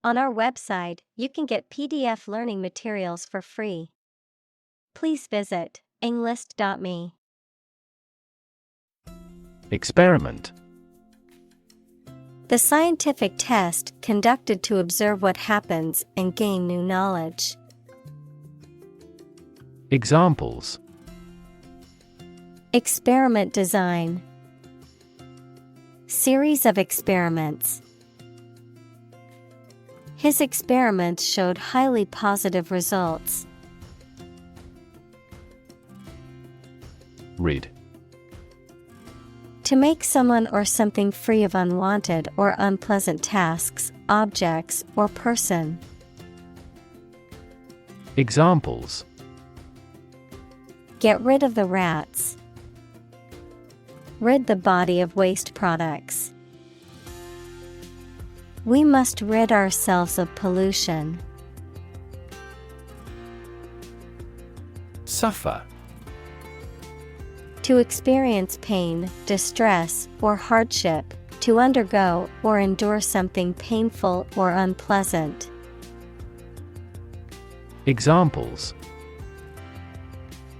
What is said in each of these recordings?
On our website, you can get PDF learning materials for free. Please visit englist.me. Experiment. The scientific test conducted to observe what happens and gain new knowledge. Examples. Experiment design. Series of experiments. His experiments showed highly positive results. Rid. To make someone or something free of unwanted or unpleasant tasks, objects, or person. Examples. Get rid of the rats. Rid the body of waste products. We must rid ourselves of pollution. Suffer. To experience pain, distress, or hardship, to undergo or endure something painful or unpleasant. Examples.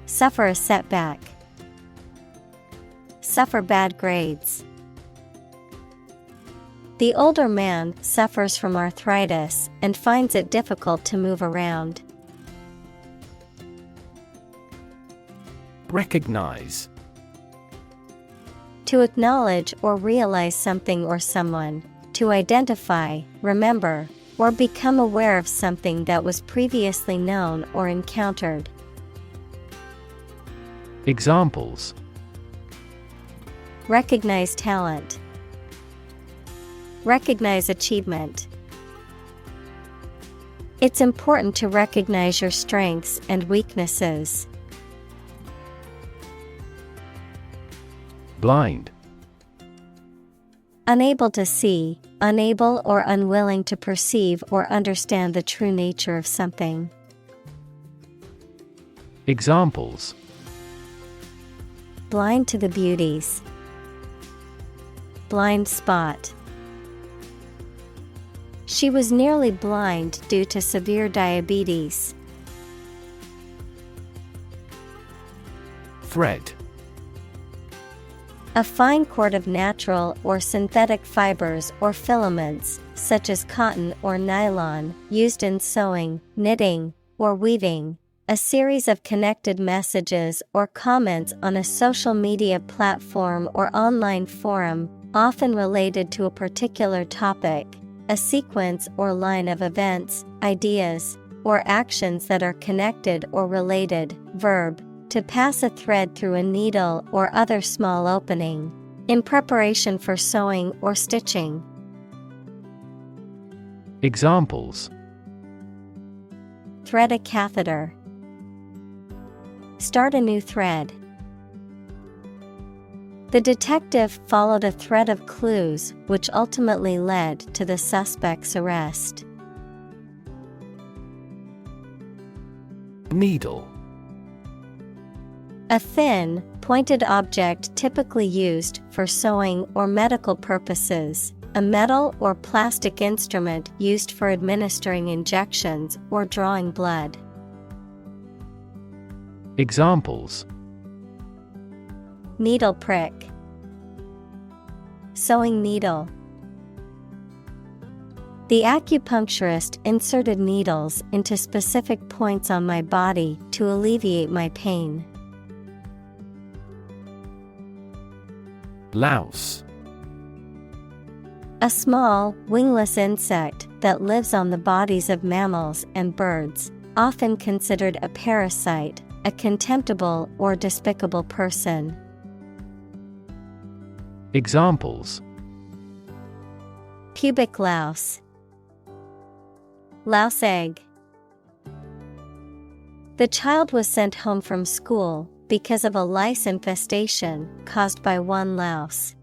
Suffer a setback. Suffer bad grades. The older man suffers from arthritis and finds it difficult to move around. Recognize. To acknowledge or realize something or someone, to identify, remember, or become aware of something that was previously known or encountered. Examples. Recognize talent. Recognize achievement. It's important to recognize your strengths and weaknesses. Blind. Unable to see, unable or unwilling to perceive or understand the true nature of something. Examples. Blind to the beauties. Blind spot. She was nearly blind due to severe diabetes. Thread. A fine cord of natural or synthetic fibers or filaments, such as cotton or nylon, used in sewing, knitting, or weaving. A series of connected messages or comments on a social media platform or online forum, often related to a particular topic. A sequence or line of events, ideas, or actions that are connected or related. Verb. To pass a thread through a needle or other small opening. In preparation for sewing or stitching. Examples. Thread a catheter. Start a new thread. The detective followed a thread of clues which ultimately led to the suspect's arrest. Needle. A thin, pointed object typically used for sewing or medical purposes. A metal or plastic instrument used for administering injections or drawing blood. Examples. Needle prick. Sewing needle. The acupuncturist inserted needles into specific points on my body to alleviate my pain. Louse. A small, wingless insect that lives on the bodies of mammals and birds, often considered a parasite, a contemptible or despicable person. Examples. Pubic louse. Louse egg. The child was sent home from school because of a lice infestation caused by one louse.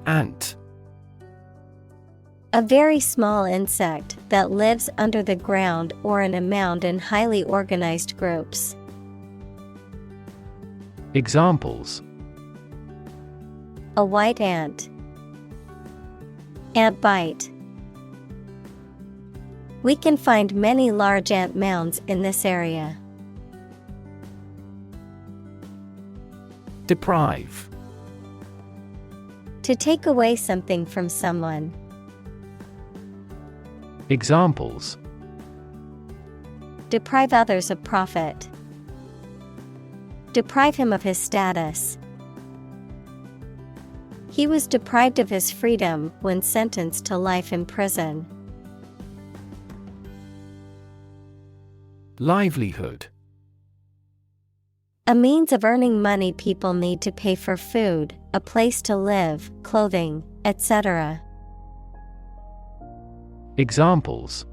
Ant. A very small insect that lives under the ground or in a mound in highly organized groups. Examples. A white ant. Ant bite. We can find many large ant mounds in this area. Deprive. To take away something from someone. Examples: Deprive others of profit. Deprive him of his status. He was deprived of his freedom when sentenced to life in prison. Livelihood. A means of earning money people need to pay for food, a place to live, clothing, etc. Examples: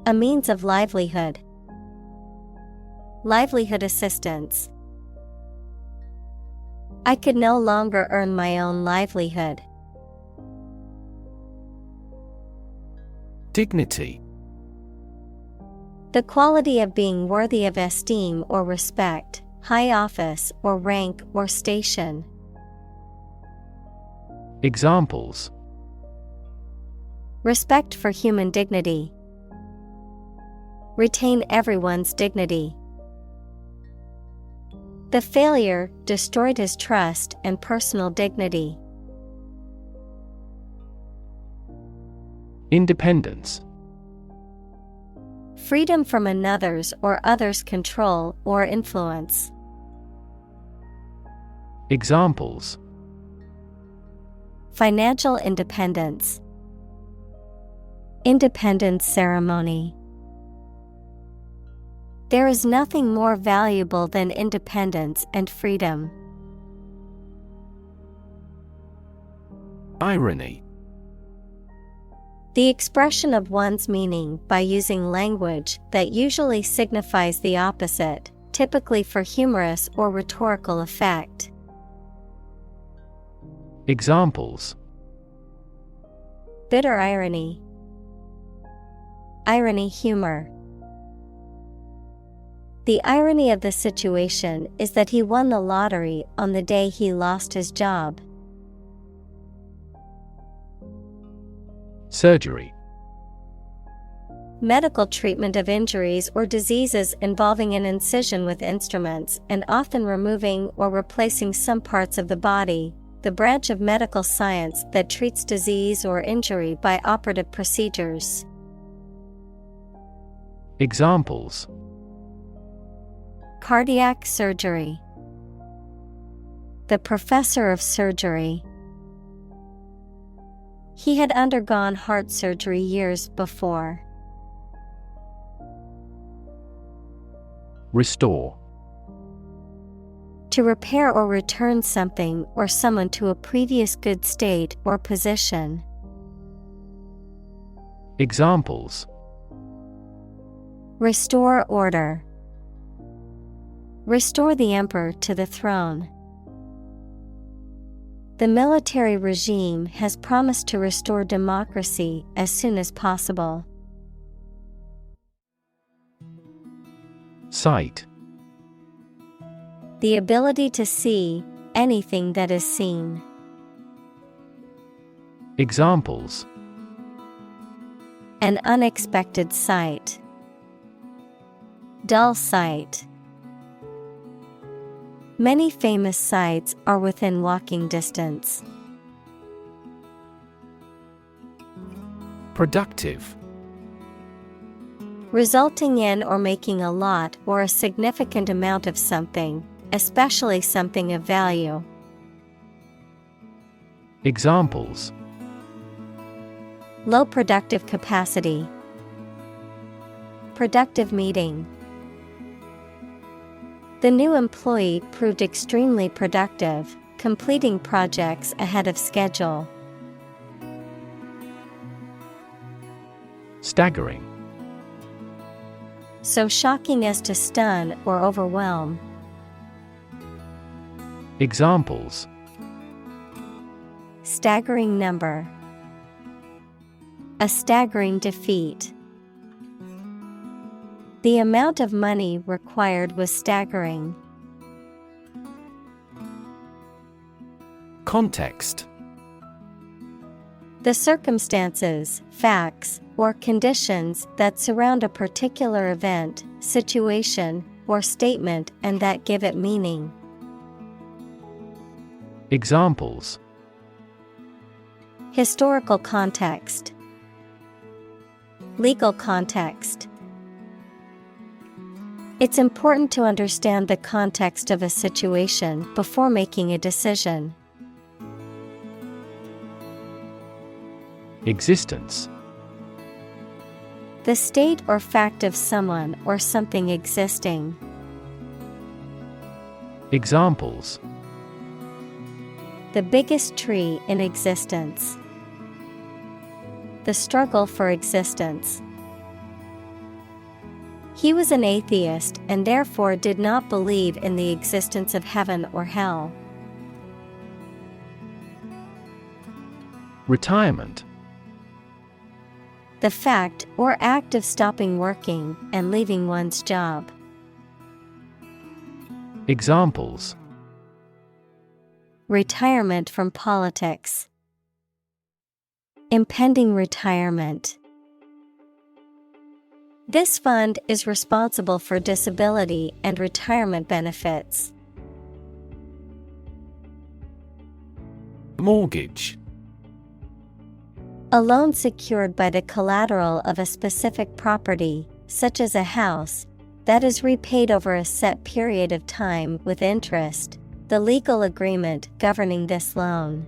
A means of livelihood. Livelihood assistance. I could no longer earn my own livelihood. Dignity. The quality of being worthy of esteem or respect, high office or rank or station. Examples: Respect for human dignity. Retain everyone's dignity. The failure destroyed his trust and personal dignity. Independence. Freedom from another's or others' control or influence. Examples: Financial independence. Independence ceremony. There is nothing more valuable than independence and freedom. Irony. The expression of one's meaning by using language that usually signifies the opposite, typically for humorous or rhetorical effect. Examples: Bitter irony. Irony humor. The irony of the situation is that he won the lottery on the day he lost his job. Surgery. Medical treatment of injuries or diseases involving an incision with instruments and often removing or replacing some parts of the body, the branch of medical science that treats disease or injury by operative procedures. Examples: Cardiac surgery. The professor of surgery. He had undergone heart surgery years before. Restore. To repair or return something or someone to a previous good state or position. Examples: Restore order. Restore the emperor to the throne. The military regime has promised to restore democracy as soon as possible. Sight. The ability to see anything that is seen. Examples: An unexpected sight. Dull sight. Many famous sites are within walking distance. Productive. Resulting in or making a lot or a significant amount of something, especially something of value. Examples: Low productive capacity. Productive meeting. The new employee proved extremely productive, completing projects ahead of schedule. Staggering. So shocking as to stun or overwhelm. Examples: Staggering number. A staggering defeat. The amount of money required was staggering. Context. The circumstances, facts, or conditions that surround a particular event, situation, or statement and that give it meaning. Examples: Historical context, legal context. It's important to understand the context of a situation before making a decision. Existence: The state or fact of someone or something existing. Examples: The biggest tree in existence. The struggle for existence. He was an atheist and therefore did not believe in the existence of heaven or hell. Retirement: The fact or act of stopping working and leaving one's job. Examples: Retirement from politics. Impending retirement. This fund is responsible for disability and retirement benefits. Mortgage: A loan secured by the collateral of a specific property, such as a house, that is repaid over a set period of time with interest, the legal agreement governing this loan.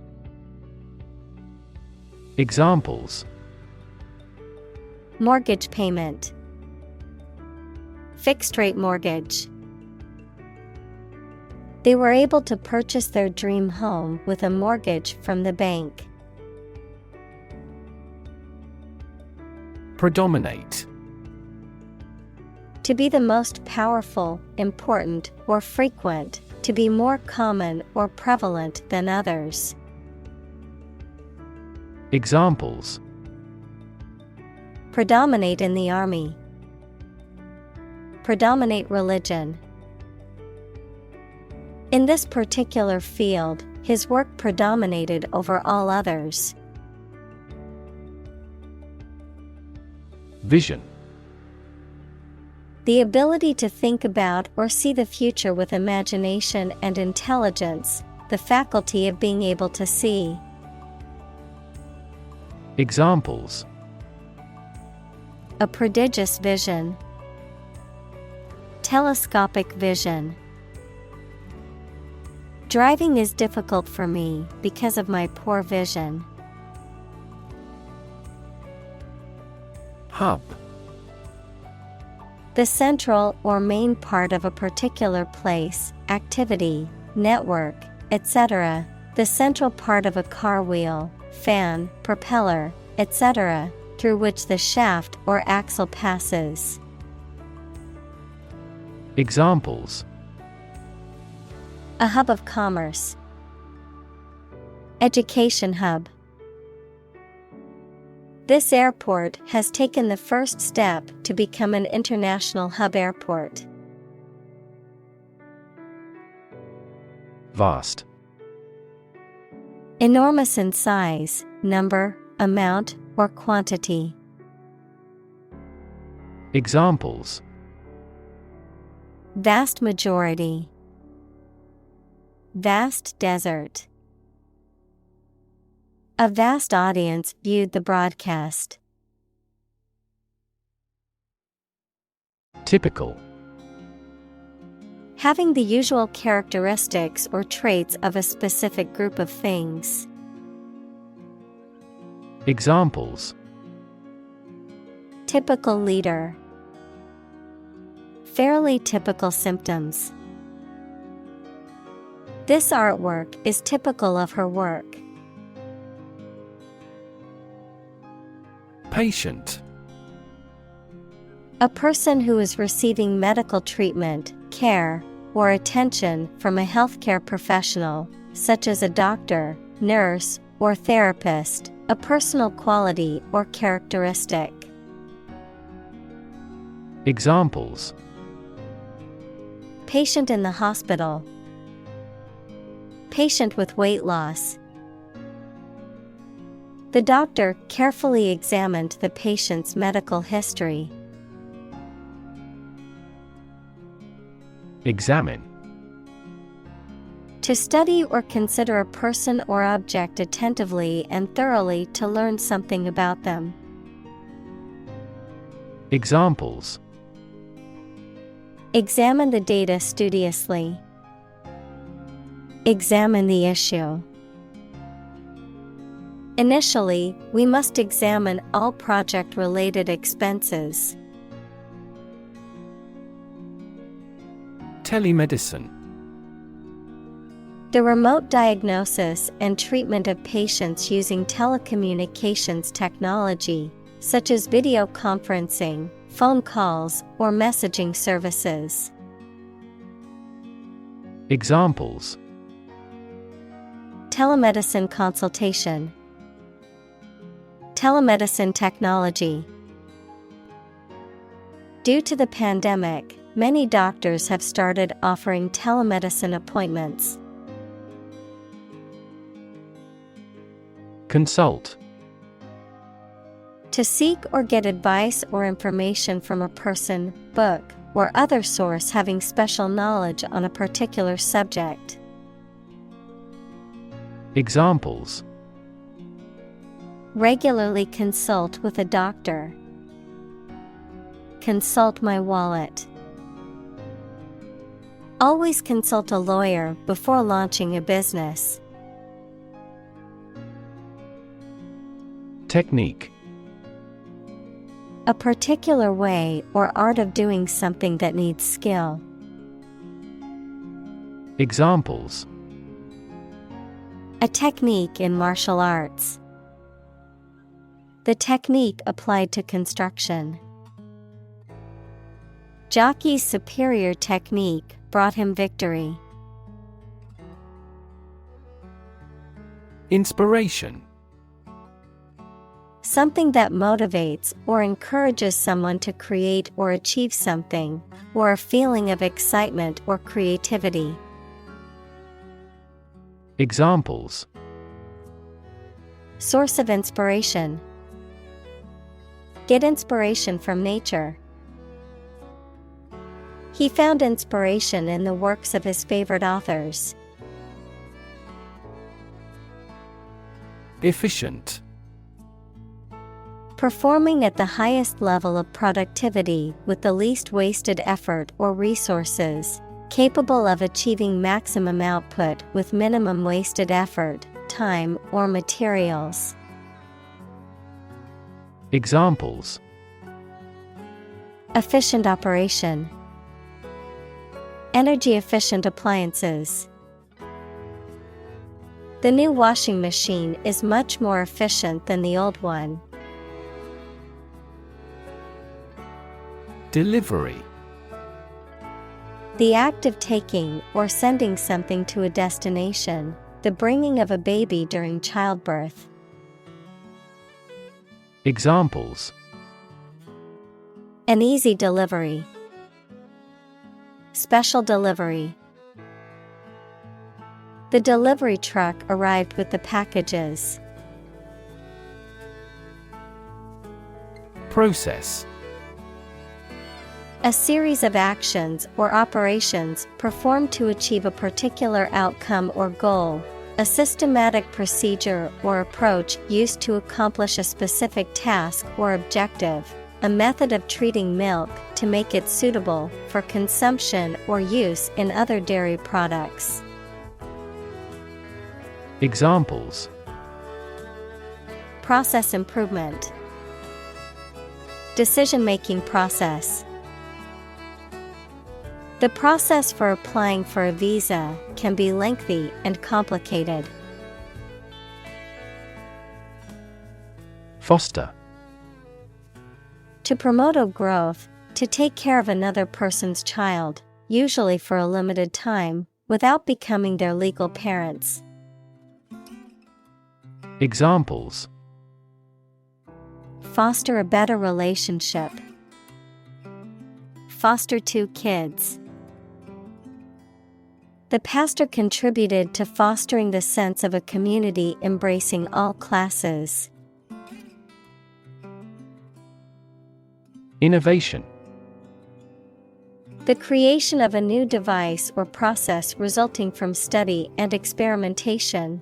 Examples: Mortgage payment. Fixed rate mortgage. They were able to purchase their dream home with a mortgage from the bank. Predominate: To be the most powerful, important, or frequent, to be more common or prevalent than others. Examples: Predominate in the army. Predominate religion. In this particular field, his work predominated over all others. Vision: The ability to think about or see the future with imagination and intelligence, the faculty of being able to see. Examples: A prodigious vision. Telescopic vision. Driving is difficult for me because of my poor vision. Hub: The central or main part of a particular place, activity, network, etc. The central part of a car wheel, fan, propeller, etc., through which the shaft or axle passes. Examples: A hub of commerce. Education hub. This airport has taken the first step to become an international hub airport. Vast: Enormous in size, number, amount, or quantity. Examples: Vast majority. Vast desert. A vast audience viewed the broadcast. Typical: Having the usual characteristics or traits of a specific group of things. Examples: Typical leader. Fairly typical symptoms. This artwork is typical of her work. Patient: A person who is receiving medical treatment, care, or attention from a healthcare professional, such as a doctor, nurse, or therapist, a personal quality or characteristic. Examples: Patient in the hospital. Patient with weight loss. The doctor carefully examined the patient's medical history. Examine. To study or consider a person or object attentively and thoroughly to learn something about them. Examples. Examine the data studiously. Examine the issue. Initially, we must examine all project-related expenses. Telemedicine. The remote diagnosis and treatment of patients using telecommunications technology, such as video conferencing, phone calls, or messaging services. Examples. Telemedicine consultation. Telemedicine technology. Due to the pandemic, many doctors have started offering telemedicine appointments. Consult. To seek or get advice or information from a person, book, or other source having special knowledge on a particular subject. Examples. Regularly consult with a doctor. Consult my wallet. Always consult a lawyer before launching a business. Technique. A particular way or art of doing something that needs skill. Examples. A technique in martial arts. The technique applied to construction. Jockey's superior technique brought him victory. Inspiration. Something that motivates or encourages someone to create or achieve something, or a feeling of excitement or creativity. Examples. Source of inspiration. Get inspiration from nature. He found inspiration in the works of his favorite authors. Efficient. Performing at the highest level of productivity with the least wasted effort or resources, capable of achieving maximum output with minimum wasted effort, time, or materials. Examples. Efficient operation. Energy efficient appliances. The new washing machine is much more efficient than the old one. Delivery. The act of taking or sending something to a destination, the bringing of a baby during childbirth. Examples. An easy delivery. Special delivery. The delivery truck arrived with the packages. Process. A series of actions or operations performed to achieve a particular outcome or goal. A systematic procedure or approach used to accomplish a specific task or objective. A method of treating milk to make it suitable for consumption or use in other dairy products. Examples. Process improvement. Decision-making process. The process for applying for a visa can be lengthy and complicated. Foster. To promote a growth, to take care of another person's child, usually for a limited time, without becoming their legal parents. Examples. Foster a better relationship. Foster 2 kids. The pastor contributed to fostering the sense of a community embracing all classes. Innovation. The creation of a new device or process resulting from study and experimentation.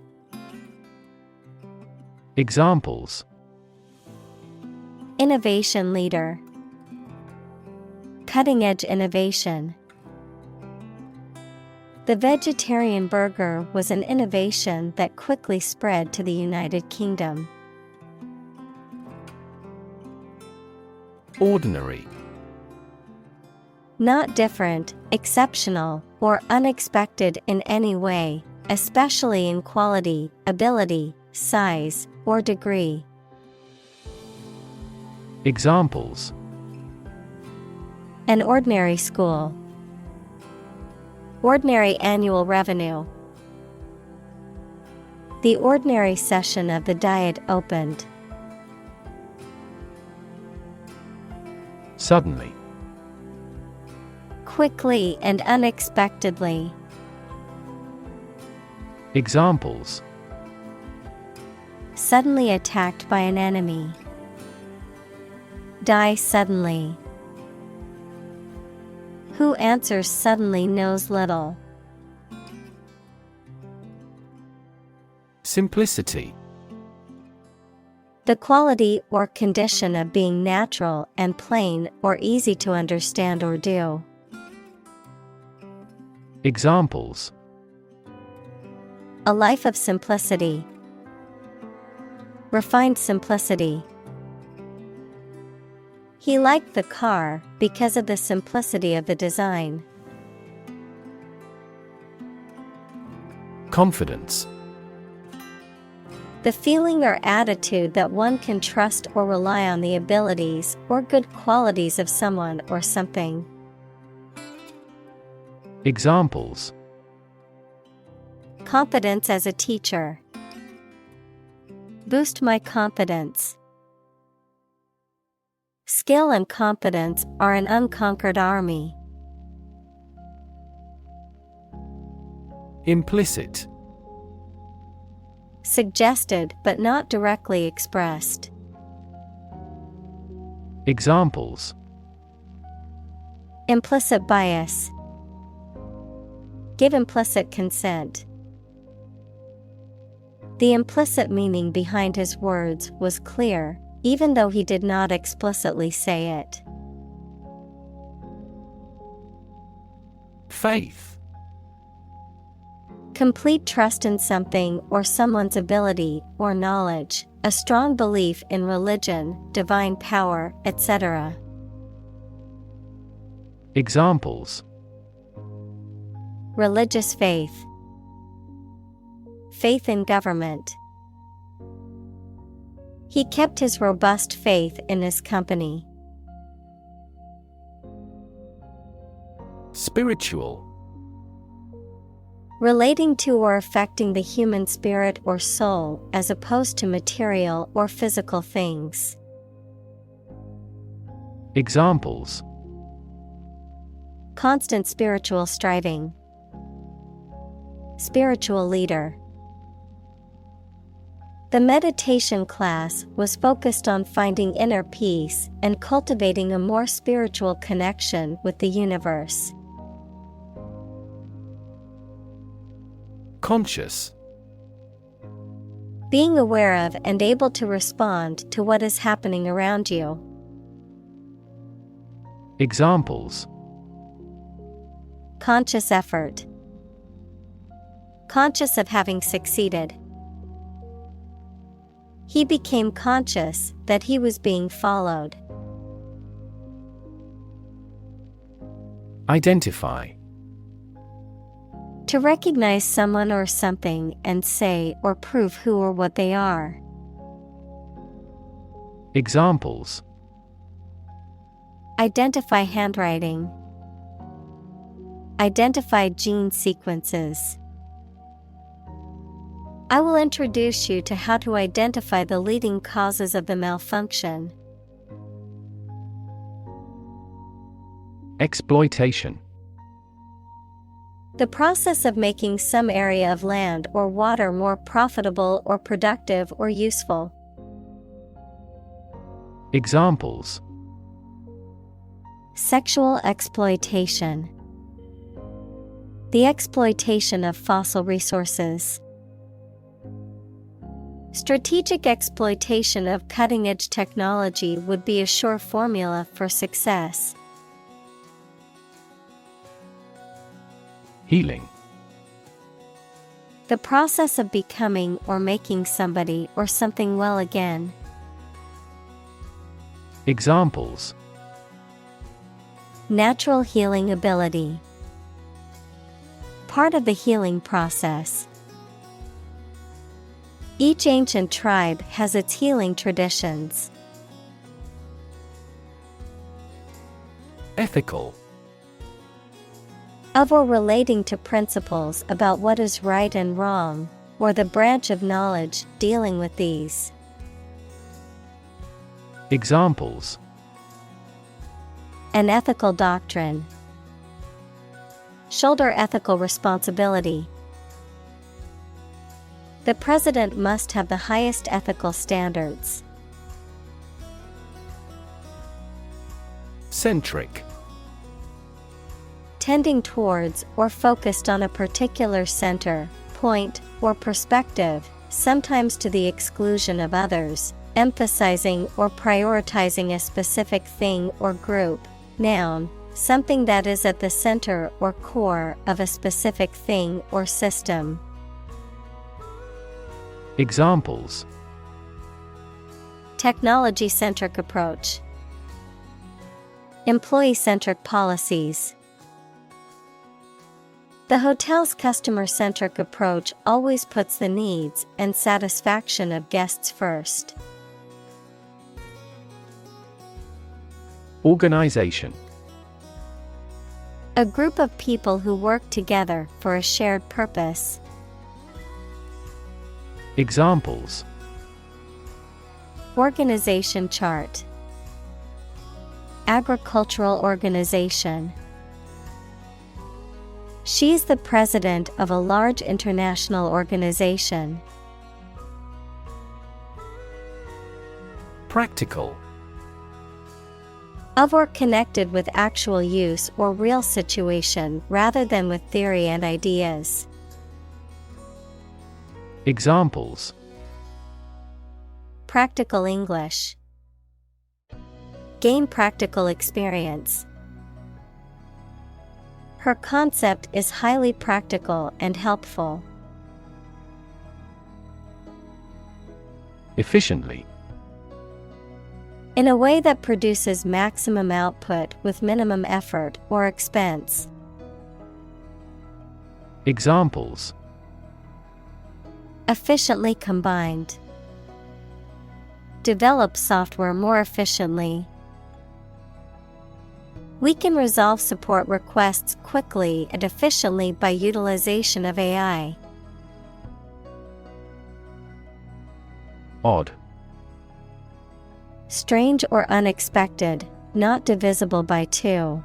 Examples: Innovation leader. Cutting-edge innovation. The vegetarian burger was an innovation that quickly spread to the United Kingdom. Ordinary. Not different, exceptional, or unexpected in any way, especially in quality, ability, size, or degree. Examples: An ordinary school. Ordinary annual revenue. The ordinary session of the Diet opened. Suddenly. Quickly and unexpectedly. Examples: Suddenly attacked by an enemy. Die suddenly. Who answers suddenly knows little. Simplicity. The quality or condition of being natural and plain or easy to understand or do. Examples: A life of simplicity. Refined simplicity. He liked the car because of the simplicity of the design. Confidence. The feeling or attitude that one can trust or rely on the abilities or good qualities of someone or something. Examples: Confidence as a teacher. Boost my confidence. Skill and confidence are an unconquered army. Implicit. Suggested but not directly expressed. Examples: Implicit bias. Give implicit consent. The implicit meaning behind his words was clear, even though he did not explicitly say it. Faith. Complete trust in something or someone's ability or knowledge, a strong belief in religion, divine power, etc. Examples: Religious faith. Faith in government. He kept his robust faith in his company. Spiritual. Relating to or affecting the human spirit or soul as opposed to material or physical things. Examples: Constant spiritual striving. Spiritual leader. The meditation class was focused on finding inner peace and cultivating a more spiritual connection with the universe. Conscious. Being aware of and able to respond to what is happening around you. Examples: Conscious effort. Conscious of having succeeded. He became conscious that he was being followed. Identify. To recognize someone or something and say or prove who or what they are. Examples: Identify handwriting. Identify gene sequences. I will introduce you to how to identify the leading causes of the malfunction. Exploitation. The process of making some area of land or water more profitable or productive or useful. Examples: Sexual exploitation. The exploitation of fossil resources. Strategic exploitation of cutting-edge technology would be a sure formula for success. Healing. The process of becoming or making somebody or something well again. Examples: Natural healing ability. Part of the healing process. Each ancient tribe has its healing traditions. Ethical. Of or relating to principles about what is right and wrong, or the branch of knowledge dealing with these. Examples: An ethical doctrine. Shoulder ethical responsibility. The president must have the highest ethical standards. Centric. Tending towards or focused on a particular center, point, or perspective, sometimes to the exclusion of others, emphasizing or prioritizing a specific thing or group. Noun, something that is at the center or core of a specific thing or system. Examples: Technology-centric approach. Employee-centric policies. The hotel's customer-centric approach always puts the needs and satisfaction of guests first. Organization. A group of people who work together for a shared purpose. Examples: Organization chart. Agricultural organization. She's the president of a large international organization. Practical. Of or connected with actual use or real situation rather than with theory and ideas. Examples: Practical English. Gain practical experience. Her concept is highly practical and helpful. Efficiently. In a way that produces maximum output with minimum effort or expense. Examples: Efficiently combined. Develop software more efficiently. We can resolve support requests quickly and efficiently by utilization of AI. Odd. Strange or unexpected, not divisible by two.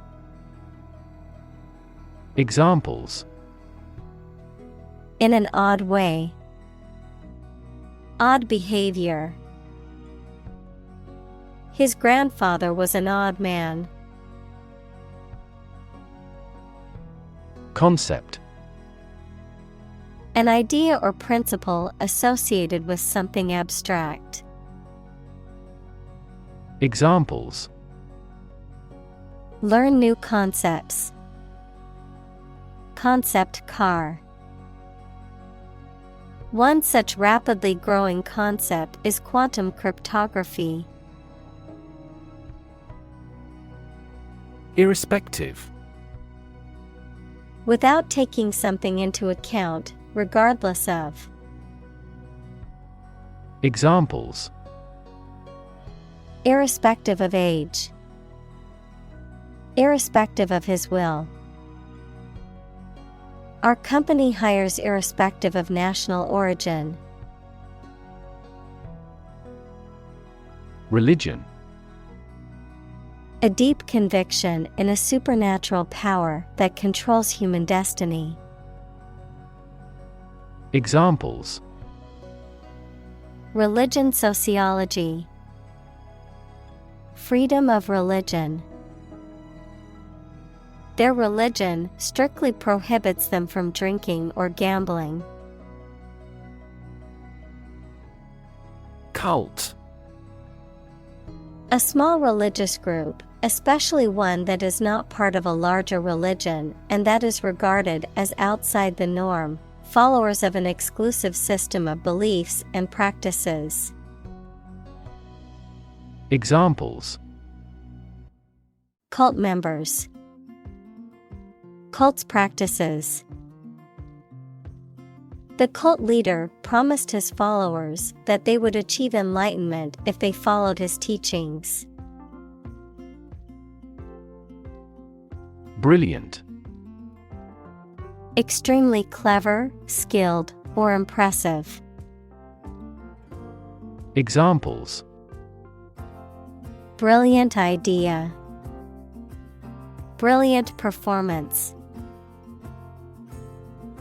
Examples: In an odd way. Odd behavior. His grandfather was an odd man. Concept. An idea or principle associated with something abstract. Examples: Learn new concepts. Concept car. One such rapidly growing concept is quantum cryptography. Irrespective. Without taking something into account, regardless of. Examples: Irrespective of age. Irrespective of his will. Our company hires irrespective of national origin. Religion. A deep conviction in a supernatural power that controls human destiny. Examples: Religion sociology. Freedom of religion. Their religion strictly prohibits them from drinking or gambling. Cult. A small religious group, especially one that is not part of a larger religion and that is regarded as outside the norm, followers of an exclusive system of beliefs and practices. Examples: Cult members. Cult's practices. The cult leader promised his followers that they would achieve enlightenment if they followed his teachings. Brilliant. Extremely clever, skilled, or impressive. Examples: Brilliant idea. Brilliant performance.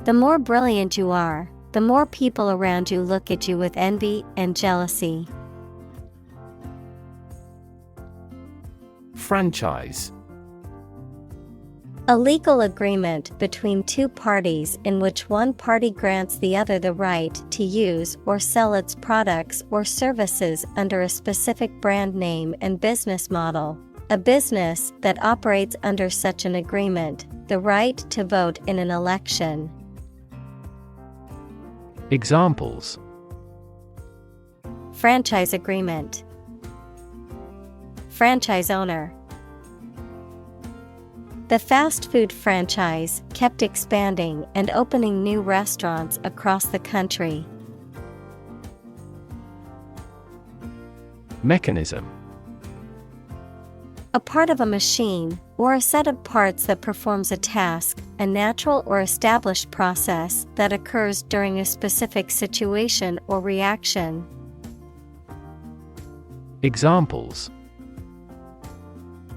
The more brilliant you are, the more people around you look at you with envy and jealousy. Franchise. A legal agreement between two parties in which one party grants the other the right to use or sell its products or services under a specific brand name and business model. A business that operates under such an agreement, the right to vote in an election. Examples: Franchise agreement. Franchise owner. The fast food franchise kept expanding and opening new restaurants across the country. Mechanism. A part of a machine, or a set of parts that performs a task, a natural or established process that occurs during a specific situation or reaction. Examples: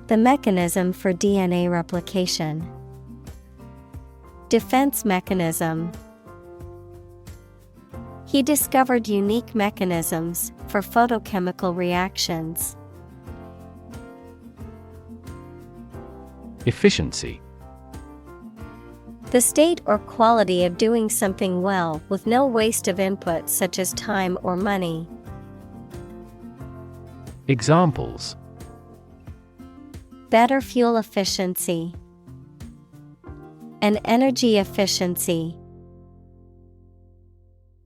The mechanism for DNA replication. Defense mechanism. He discovered unique mechanisms for photochemical reactions. Efficiency. The state or quality of doing something well with no waste of input such as time or money. Examples: Better fuel efficiency. An energy efficiency.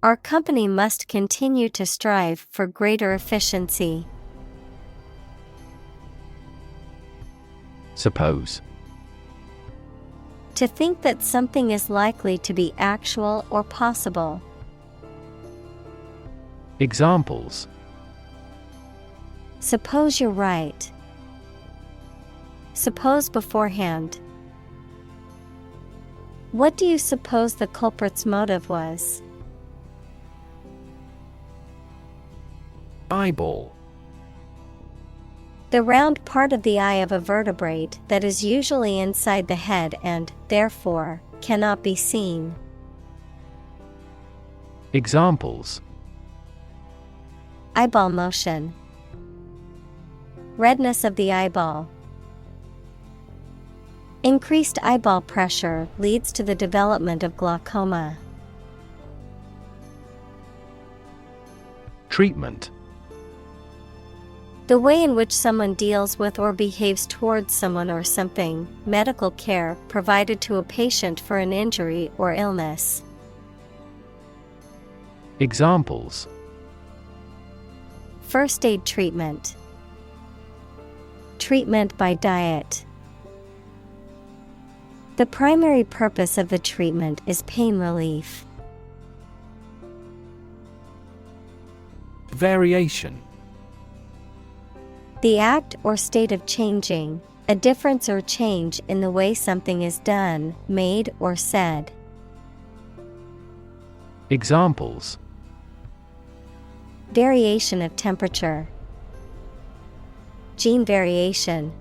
Our company must continue to strive for greater efficiency. Suppose. To think that something is likely to be actual or possible. Examples: Suppose you're right. Suppose beforehand. What do you suppose the culprit's motive was? Eyeball. The round part of the eye of a vertebrate that is usually inside the head and, therefore, cannot be seen. Examples: Eyeball motion. Redness of the eyeball. Increased eyeball pressure leads to the development of glaucoma. Treatment. The way in which someone deals with or behaves towards someone or something, medical care provided to a patient for an injury or illness. Examples: First aid treatment. Treatment by diet. The primary purpose of the treatment is pain relief. Variation. The act or state of changing, a difference or change in the way something is done, made, or said. Examples: Variation of temperature. Gene variation.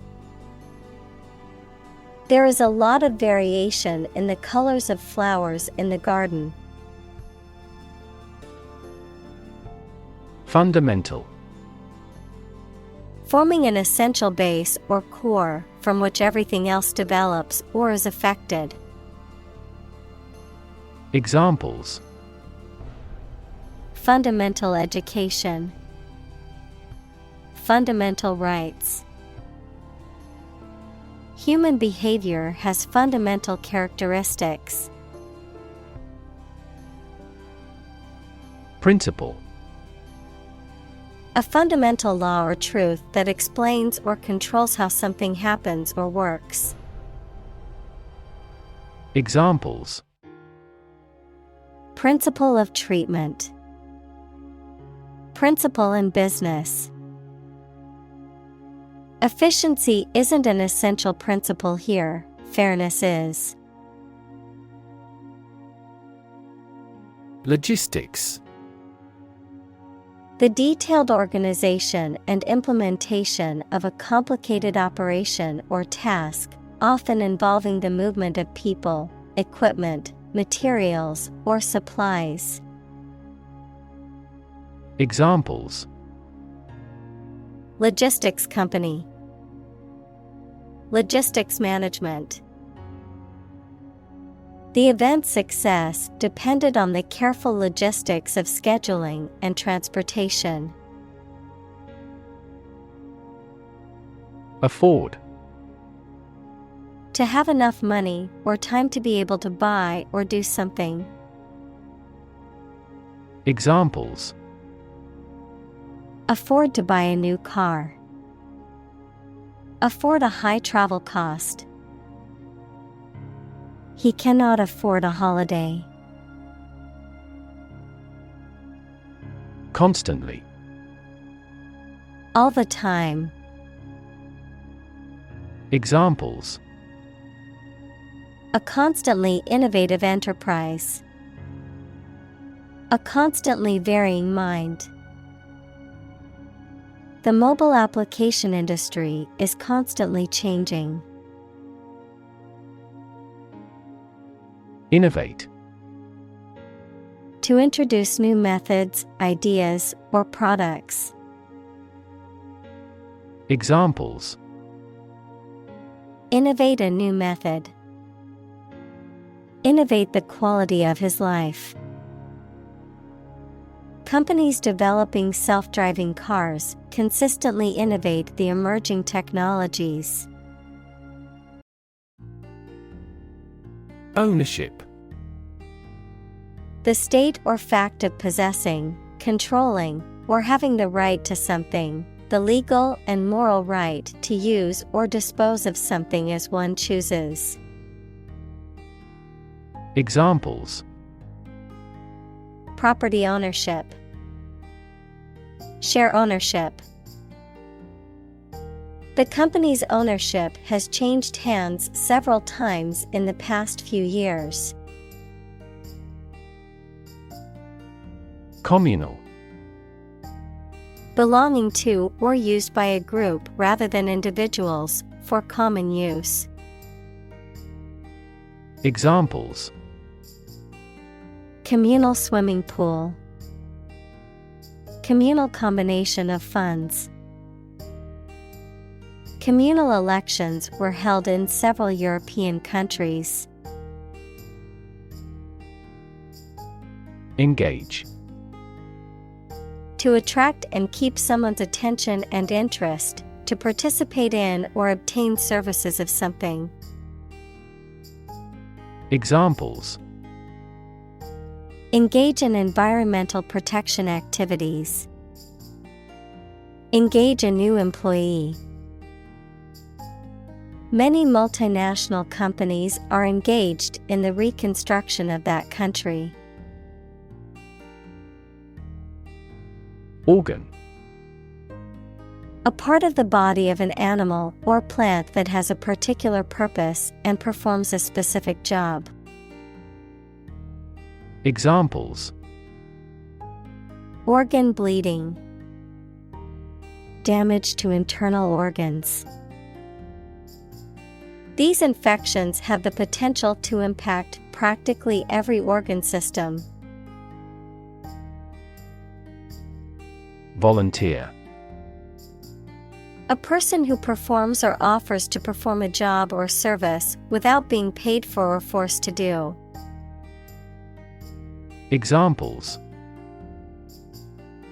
There is a lot of variation in the colors of flowers in the garden. Fundamental. forming an essential base or core from which everything else develops or is affected. Examples: Fundamental education, fundamental rights. Human behavior has fundamental characteristics. Principle: A fundamental law or truth that explains or controls how something happens or works. Examples: Principle of treatment, principle in business. Efficiency isn't an essential principle here, fairness is. Logistics: The detailed organization and implementation of a complicated operation or task, often involving the movement of people, equipment, materials, or supplies. Examples: Logistics company, logistics management. The event's success depended on the careful logistics of scheduling and transportation. Afford: To have enough money or time to be able to buy or do something. Examples: Afford to buy a new car. Afford a high travel cost. He cannot afford a holiday. Constantly: All the time. Examples: A constantly innovative enterprise. A constantly varying mind. The mobile application industry is constantly changing. Innovate: To introduce new methods, ideas, or products. Examples: Innovate a new method. Innovate the quality of his life. Companies developing self-driving cars consistently innovate the emerging technologies. Ownership: The state or fact of possessing, controlling, or having the right to something, the legal and moral right to use or dispose of something as one chooses. Examples: Property ownership, share ownership. The company's ownership has changed hands several times in the past few years. Communal: Belonging to or used by a group rather than individuals, for common use. Examples: Communal swimming pool. Communal combination of funds. Communal elections were held in several European countries. Engage: To attract and keep someone's attention and interest, to participate in or obtain services of something. Examples: Engage in environmental protection activities. Engage a new employee. Many multinational companies are engaged in the reconstruction of that country. Organ: A part of the body of an animal or plant that has a particular purpose and performs a specific job. Examples: Organ bleeding. Damage to internal organs. These infections have the potential to impact practically every organ system. Volunteer: A person who performs or offers to perform a job or service without being paid for or forced to do. Examples: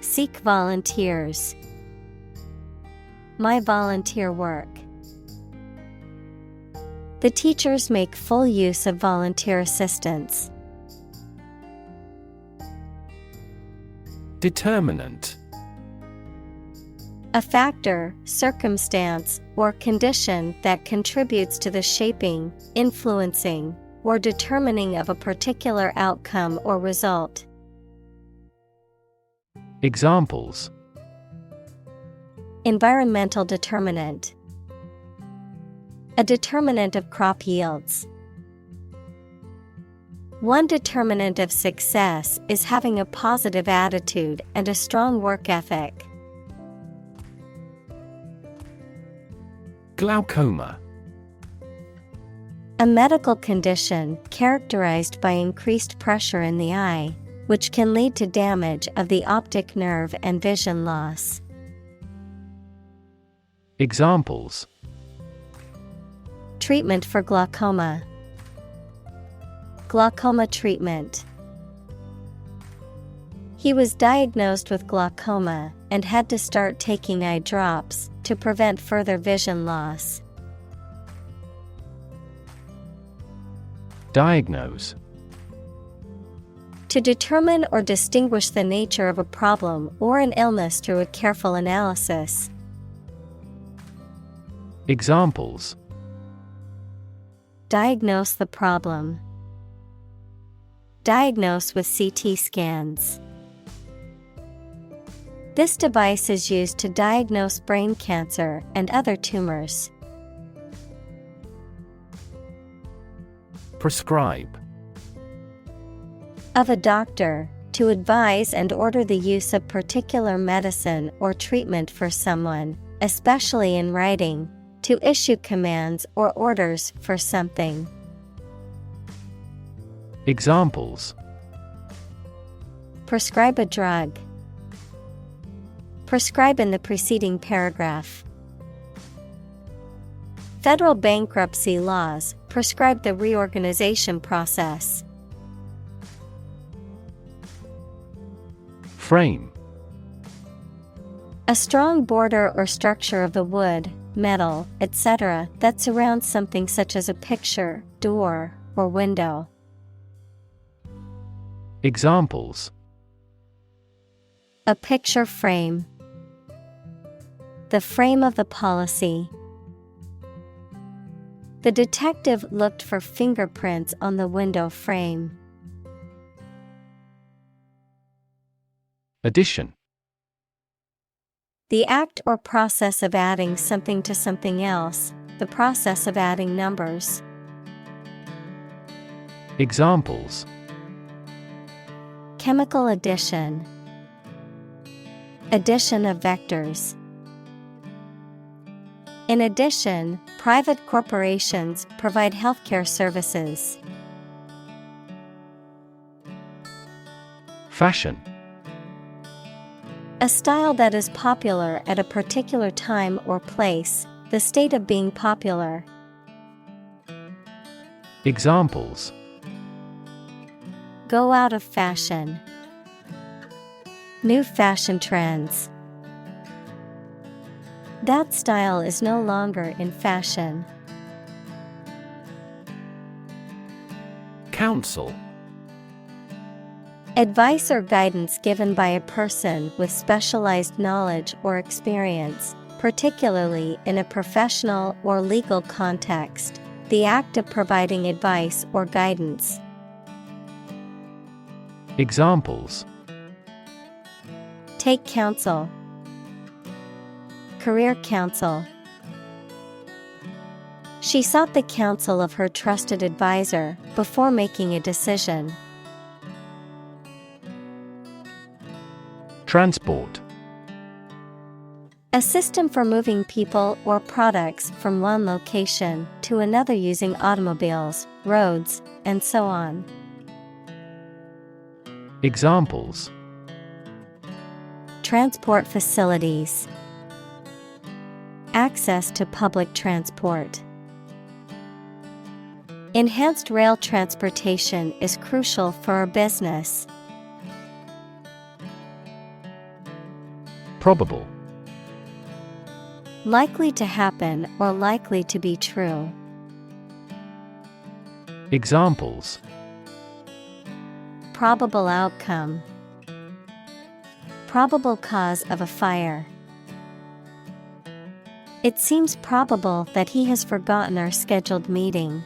Seek volunteers. My volunteer work. The teachers make full use of volunteer assistance. Determinant. A factor, circumstance, or condition that contributes to the shaping, influencing, or determining of a particular outcome or result. Examples: Environmental determinant. A determinant of crop yields. One determinant of success is having a positive attitude and a strong work ethic. Glaucoma. A medical condition characterized by increased pressure in the eye, which can lead to damage of the optic nerve and vision loss. Examples: Treatment for glaucoma. Glaucoma treatment. He was diagnosed with glaucoma and had to start taking eye drops to prevent further vision loss. Diagnose. To determine or distinguish the nature of a problem or an illness through a careful analysis. Examples: Diagnose the problem. Diagnose with CT scans. This device is used to diagnose brain cancer and other tumors. Prescribe. Of a doctor, to advise and order the use of particular medicine or treatment for someone, especially in writing, to issue commands or orders for something. Examples: Prescribe a drug. Prescribe in the preceding paragraph. Federal bankruptcy laws prescribe the reorganization process. Frame. A strong border or structure of the wood, metal, etc. that surrounds something such as a picture, door, or window. Examples: A picture frame. The frame of the policy. The detective looked for fingerprints on the window frame. Addition. The act or process of adding something to something else, the process of adding numbers. Examples: Chemical addition. Addition of vectors. In addition, private corporations provide healthcare services. Fashion. A style that is popular at a particular time or place, the state of being popular. Examples: Go out of fashion. New fashion trends. That style is no longer in fashion. Counsel. Advice or guidance given by a person with specialized knowledge or experience, particularly in a professional or legal context. The act of providing advice or guidance. Examples: Take counsel. Career counsel. She sought the counsel of her trusted advisor before making a decision. Transport. A system for moving people or products from one location to another using automobiles, roads, and so on. Examples: Transport facilities. access to public transport. Enhanced rail transportation is crucial for our business. Probable. Likely to happen or likely to be true. Examples: Probable outcome. Probable cause of a fire. It seems probable that he has forgotten our scheduled meeting.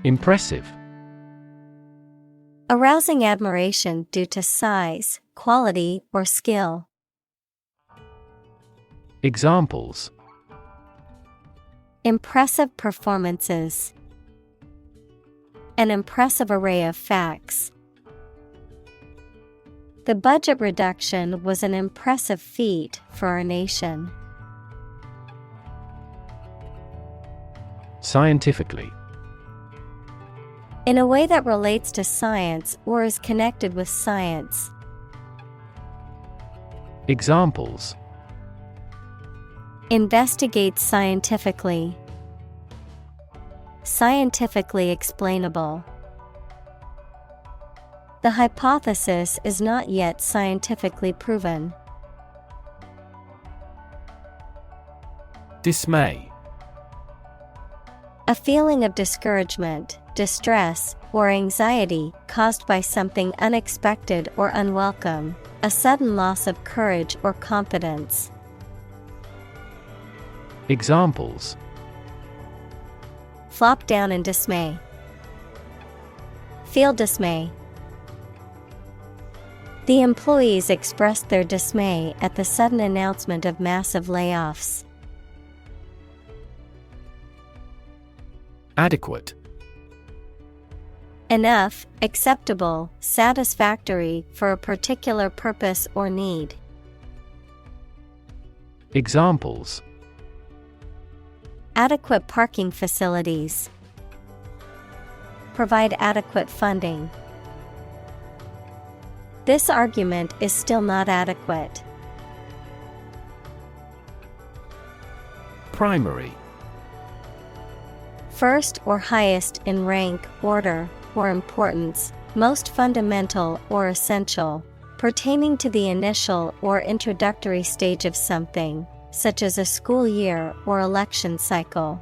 Impressive. Arousing admiration due to size, quality, or skill. Examples: Impressive performances. An impressive array of facts. The budget reduction was an impressive feat for our nation. Scientifically. In a way that relates to science or is connected with science. Examples: Investigate scientifically. Scientifically explainable. The hypothesis is not yet scientifically proven. Dismay. A feeling of discouragement, distress, or anxiety caused by something unexpected or unwelcome, a sudden loss of courage or confidence. Examples: Flop down in dismay. Feel dismay. The employees expressed their dismay at the sudden announcement of massive layoffs. Adequate. Enough, acceptable, satisfactory for a particular purpose or need. Examples: Adequate parking facilities. Provide adequate funding. This argument is still not adequate. Primary. First or highest in rank, order, or importance, most fundamental or essential, pertaining to the initial or introductory stage of something, such as a school year or election cycle.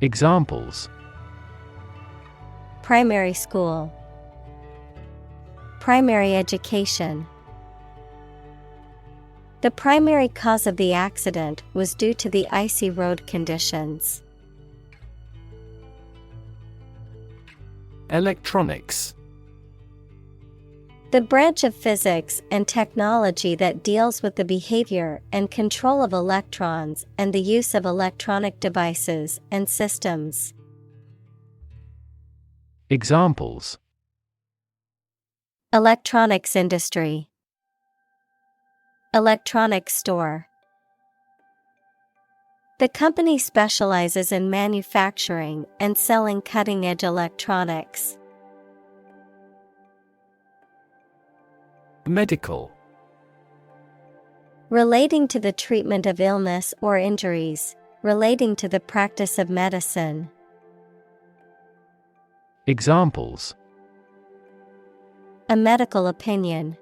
Examples: Primary school. Primary education. The primary cause of the accident was due to the icy road conditions. Electronics. The branch of physics and technology that deals with the behavior and control of electrons and the use of electronic devices and systems. Examples: Electronics industry. Electronics store. The company specializes in manufacturing and selling cutting-edge electronics. Medical. Relating to the treatment of illness or injuries, relating to the practice of medicine. Examples: A medical opinion.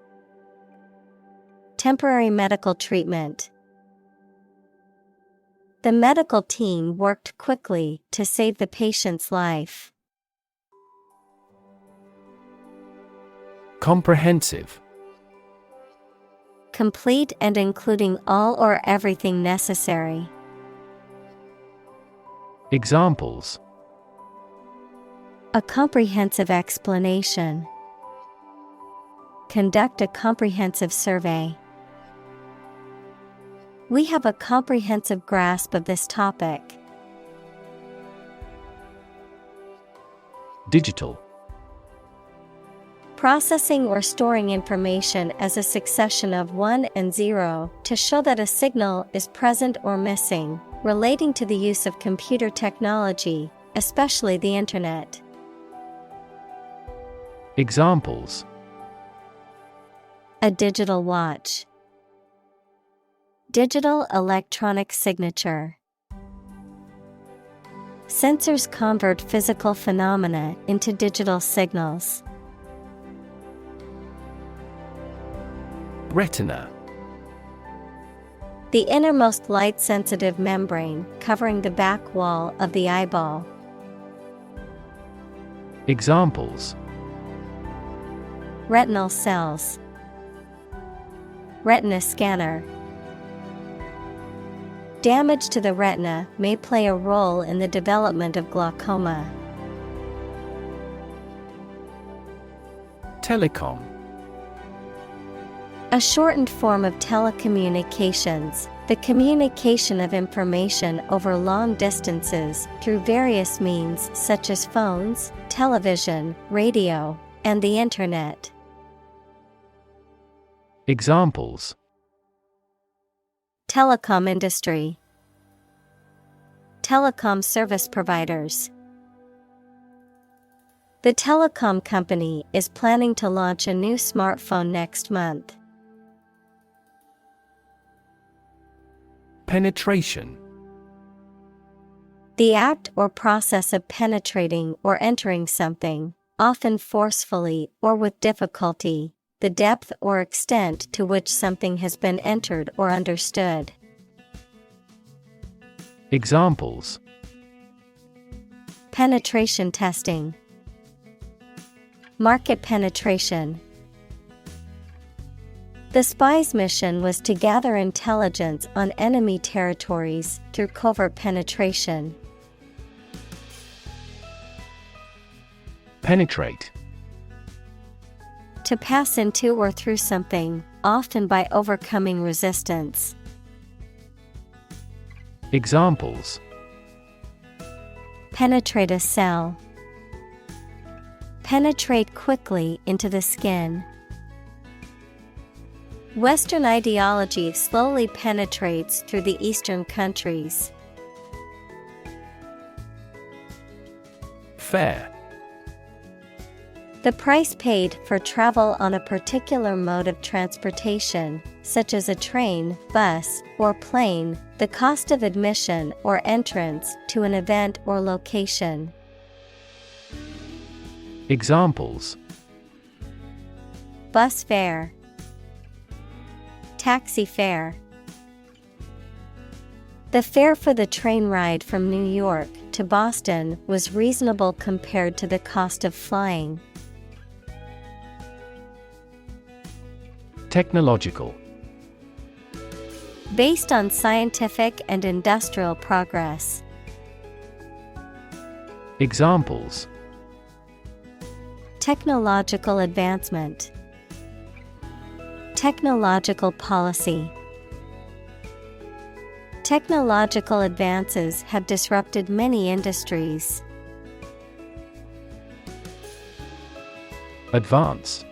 Temporary medical treatment. The medical team worked quickly to save the patient's life. Comprehensive. Complete and including all or everything necessary. Examples: A comprehensive explanation. Conduct a comprehensive survey. We have a comprehensive grasp of this topic. Digital. Processing or storing information as a succession of 1 and 0 to show that a signal is present or missing, relating to the use of computer technology, especially the Internet. A digital watch. Digital electronic signature. Sensors convert physical phenomena into digital signals. Retina. The innermost light-sensitive membrane covering the back wall of the eyeball. Examples: Retinal cells. Retina scanner. Damage to the retina may play a role in the development of glaucoma. Telecom. A shortened form of telecommunications, the communication of information over long distances through various means such as phones, television, radio, and the Internet. Examples: Telecom industry. Telecom service providers. The telecom company is planning to launch a new smartphone next month. Penetration. The act or process of penetrating or entering something, often forcefully or with difficulty, the depth or extent to which something has been entered or understood. Examples: Penetration testing. Market penetration. The spy's mission was to gather intelligence on enemy territories through covert penetration. Penetrate. To pass into or through something, often by overcoming resistance. Examples: Penetrate a cell. Penetrate quickly into the skin. Western ideology slowly penetrates through the Eastern countries. Fare. The price paid for travel on a particular mode of transportation, such as a train, bus, or plane, the cost of admission or entrance to an event or location. Examples: Bus fare. Taxi fare. The fare for the train ride from New York to Boston was reasonable compared to the cost of flying. Technological. Based on scientific and industrial progress. Examples: Technological advancement. Technological policy. Technological advances have disrupted many industries. Advance.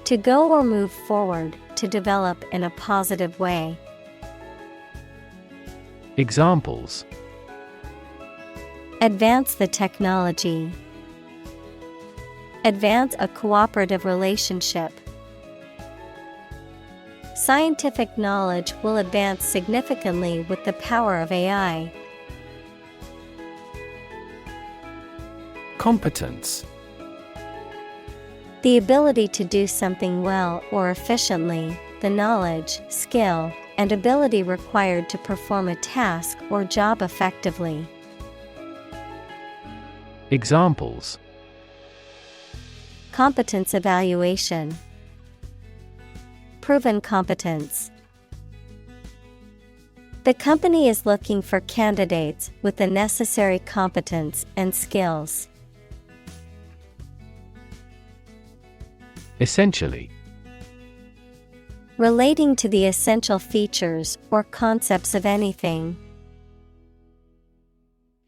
To go or move forward, to develop in a positive way. Examples: Advance the technology. Advance a cooperative relationship. Scientific knowledge will advance significantly with the power of AI. Competence. The ability to do something well or efficiently, the knowledge, skill, and ability required to perform a task or job effectively. Examples: Competence evaluation. Proven competence. The company is looking for candidates with the necessary competence and skills. Essentially. Relating to the essential features or concepts of anything.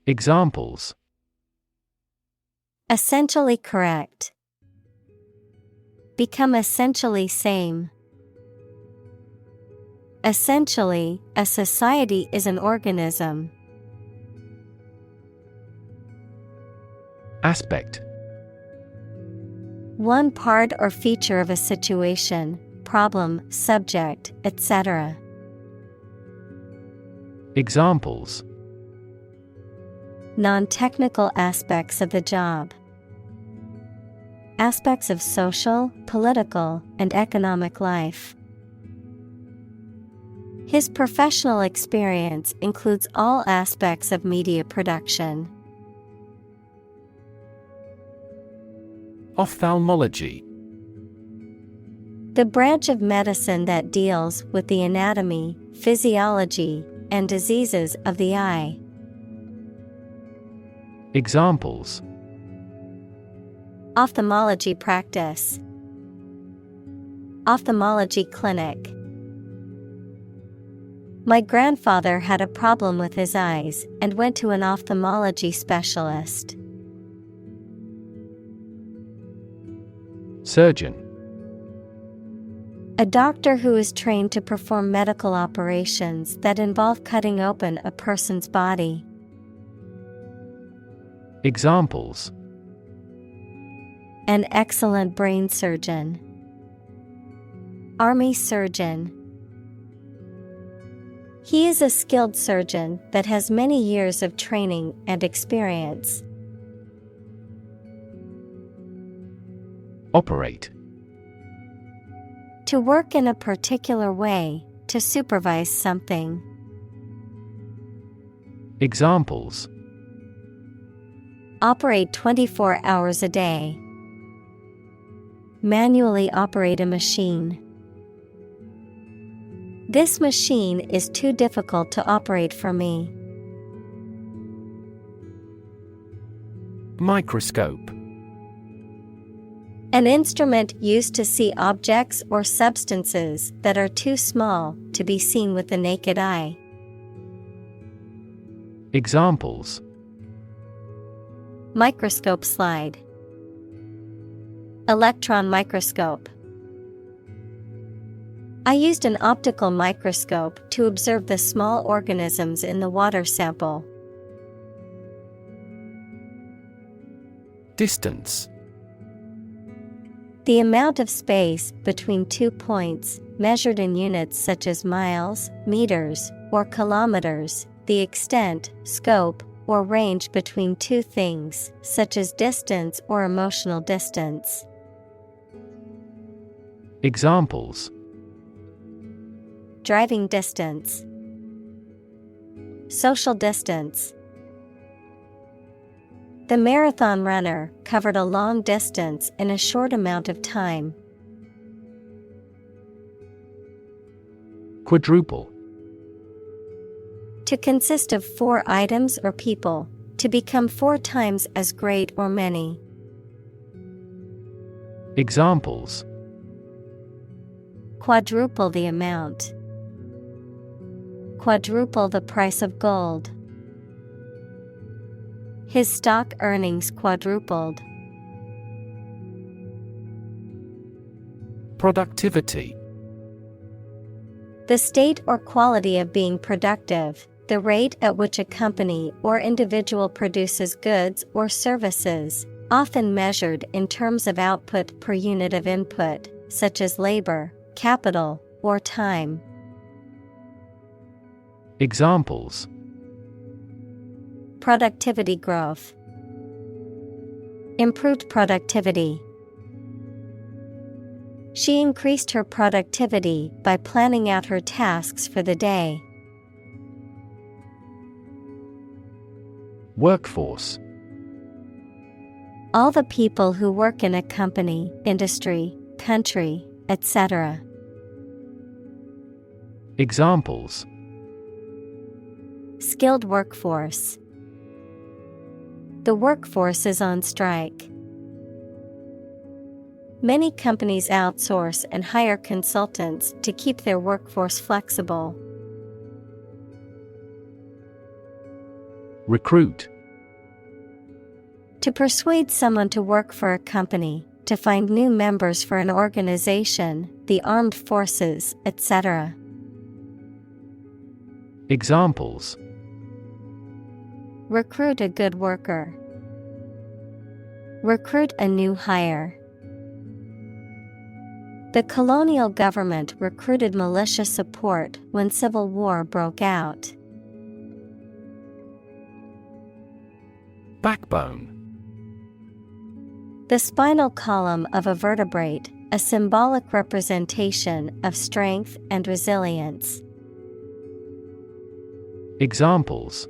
Examples: Essentially correct. Become essentially same. Essentially, a society is an organism. Aspect. One part or feature of a situation, problem, subject, etc. Examples: Non-technical aspects of the job. Aspects of social, political, and economic life. His professional experience includes all aspects of media production. Ophthalmology. The branch of medicine that deals with the anatomy, physiology, and diseases of the eye. Examples: Ophthalmology practice. Ophthalmology clinic. My grandfather had a problem with his eyes and went to an ophthalmology specialist. Surgeon. A doctor who is trained to perform medical operations that involve cutting open a person's body. Examples: An excellent brain surgeon. Army surgeon. He is a skilled surgeon that has many years of training and experience. Operate. To work in a particular way, to supervise something. Examples: Operate 24 hours a day. Manually operate a machine. This machine is too difficult to operate for me. Microscope. An instrument used to see objects or substances that are too small to be seen with the naked eye. Examples: Microscope slide. Electron microscope. I used an optical microscope to observe the small organisms in the water sample. Distance. The amount of space between 2 points, measured in units such as miles, meters, or kilometers, the extent, scope, or range between two things, such as distance or emotional distance. Examples: Driving distance. Social distance. The marathon runner covered a long distance in a short amount of time. Quadruple. To consist of 4 items or people, to become 4 times as great or many. Examples: Quadruple the amount. Quadruple the price of gold. His stock earnings quadrupled. Productivity. The state or quality of being productive, the rate at which a company or individual produces goods or services, often measured in terms of output per unit of input, such as labor, capital, or time. Examples: Productivity growth. Improved productivity. She increased her productivity by planning out her tasks for the day. Workforce. All the people who work in a company, industry, country, etc. Examples: Skilled workforce. The workforce is on strike. Many companies outsource and hire consultants to keep their workforce flexible. Recruit. To persuade someone to work for a company, to find new members for an organization, the armed forces, etc. Examples: Recruit a good worker. Recruit a new hire. The colonial government recruited militia support when civil war broke out. Backbone. The spinal column of a vertebrate, a symbolic representation of strength and resilience. Examples: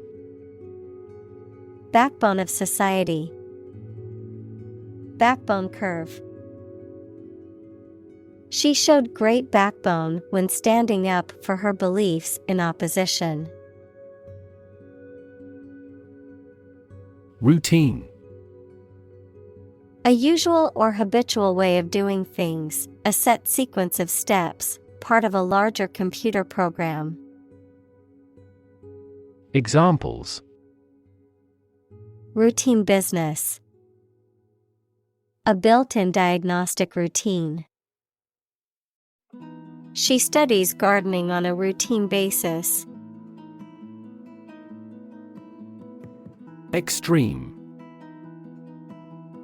Backbone of society. Backbone curve. She showed great backbone when standing up for her beliefs in opposition. Routine. A usual or habitual way of doing things, a set sequence of steps, part of a larger computer program. Examples: Routine business. A built-in diagnostic routine. She studies gardening on a routine basis. Extreme.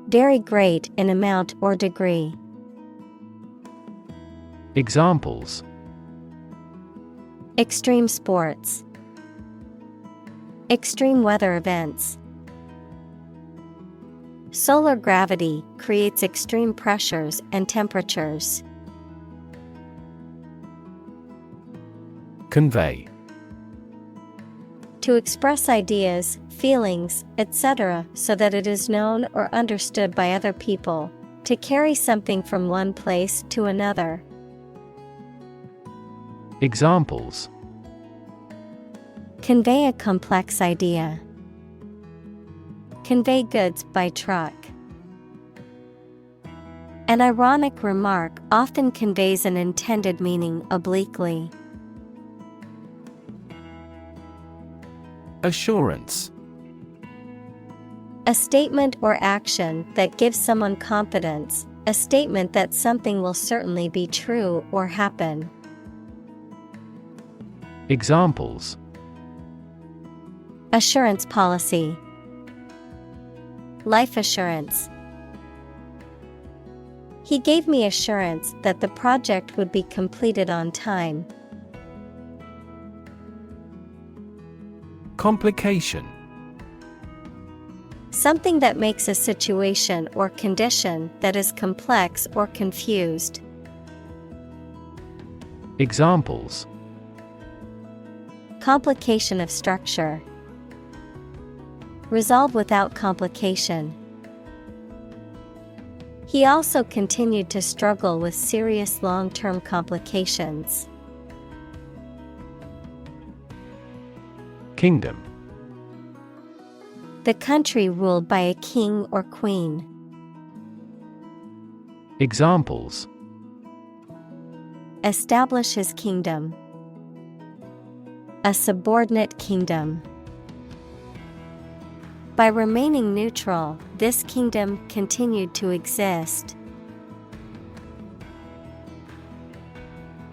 Very great in amount or degree. Examples: Extreme sports. Extreme weather events. Solar gravity creates extreme pressures and temperatures. Convey. To express ideas, feelings, etc., so that it is known or understood by other people. To carry something from one place to another. Examples: Convey a complex idea. Convey goods by truck. An ironic remark often conveys an intended meaning obliquely. Assurance. A statement or action that gives someone confidence, a statement that something will certainly be true or happen. Examples: Assurance policy. Life assurance. He gave me assurance that the project would be completed on time. Complication. Something that makes a situation or condition that is complex or confused. Examples: Complication of structure. Resolve without complication. He also continued to struggle with serious long-term complications. Kingdom. The country ruled by a king or queen. Examples: Establish his kingdom. A subordinate kingdom. By remaining neutral, this kingdom continued to exist.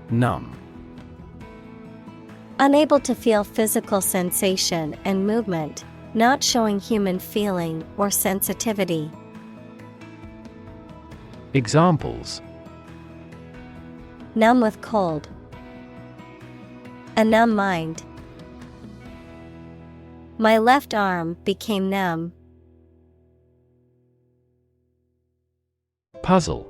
Numb. Unable to feel physical sensation and movement, not showing human feeling or sensitivity. Examples: Numb with cold. A numb mind. My left arm became numb. Puzzle.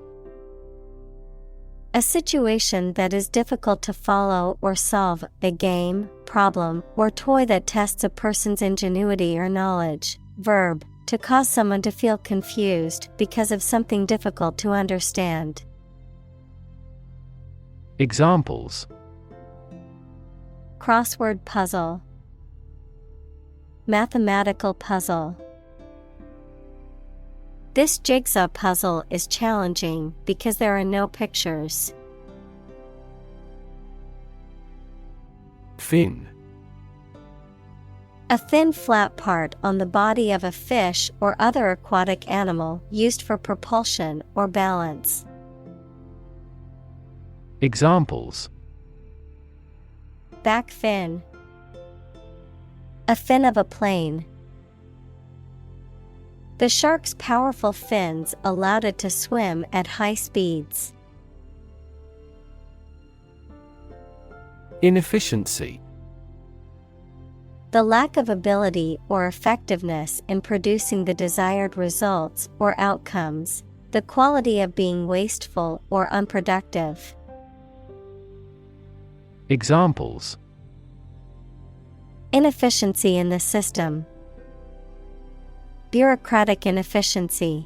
A situation that is difficult to follow or solve, a game, problem, or toy that tests a person's ingenuity or knowledge. Verb, to cause someone to feel confused because of something difficult to understand. Examples: Crossword puzzle. Mathematical puzzle. This jigsaw puzzle is challenging because there are no pictures. Fin. A thin flat part on the body of a fish or other aquatic animal used for propulsion or balance. Examples: Back fin. A fin of a plane. The shark's powerful fins allowed it to swim at high speeds. Inefficiency. The lack of ability or effectiveness in producing the desired results or outcomes, the quality of being wasteful or unproductive. Examples: Inefficiency in the system. Bureaucratic inefficiency.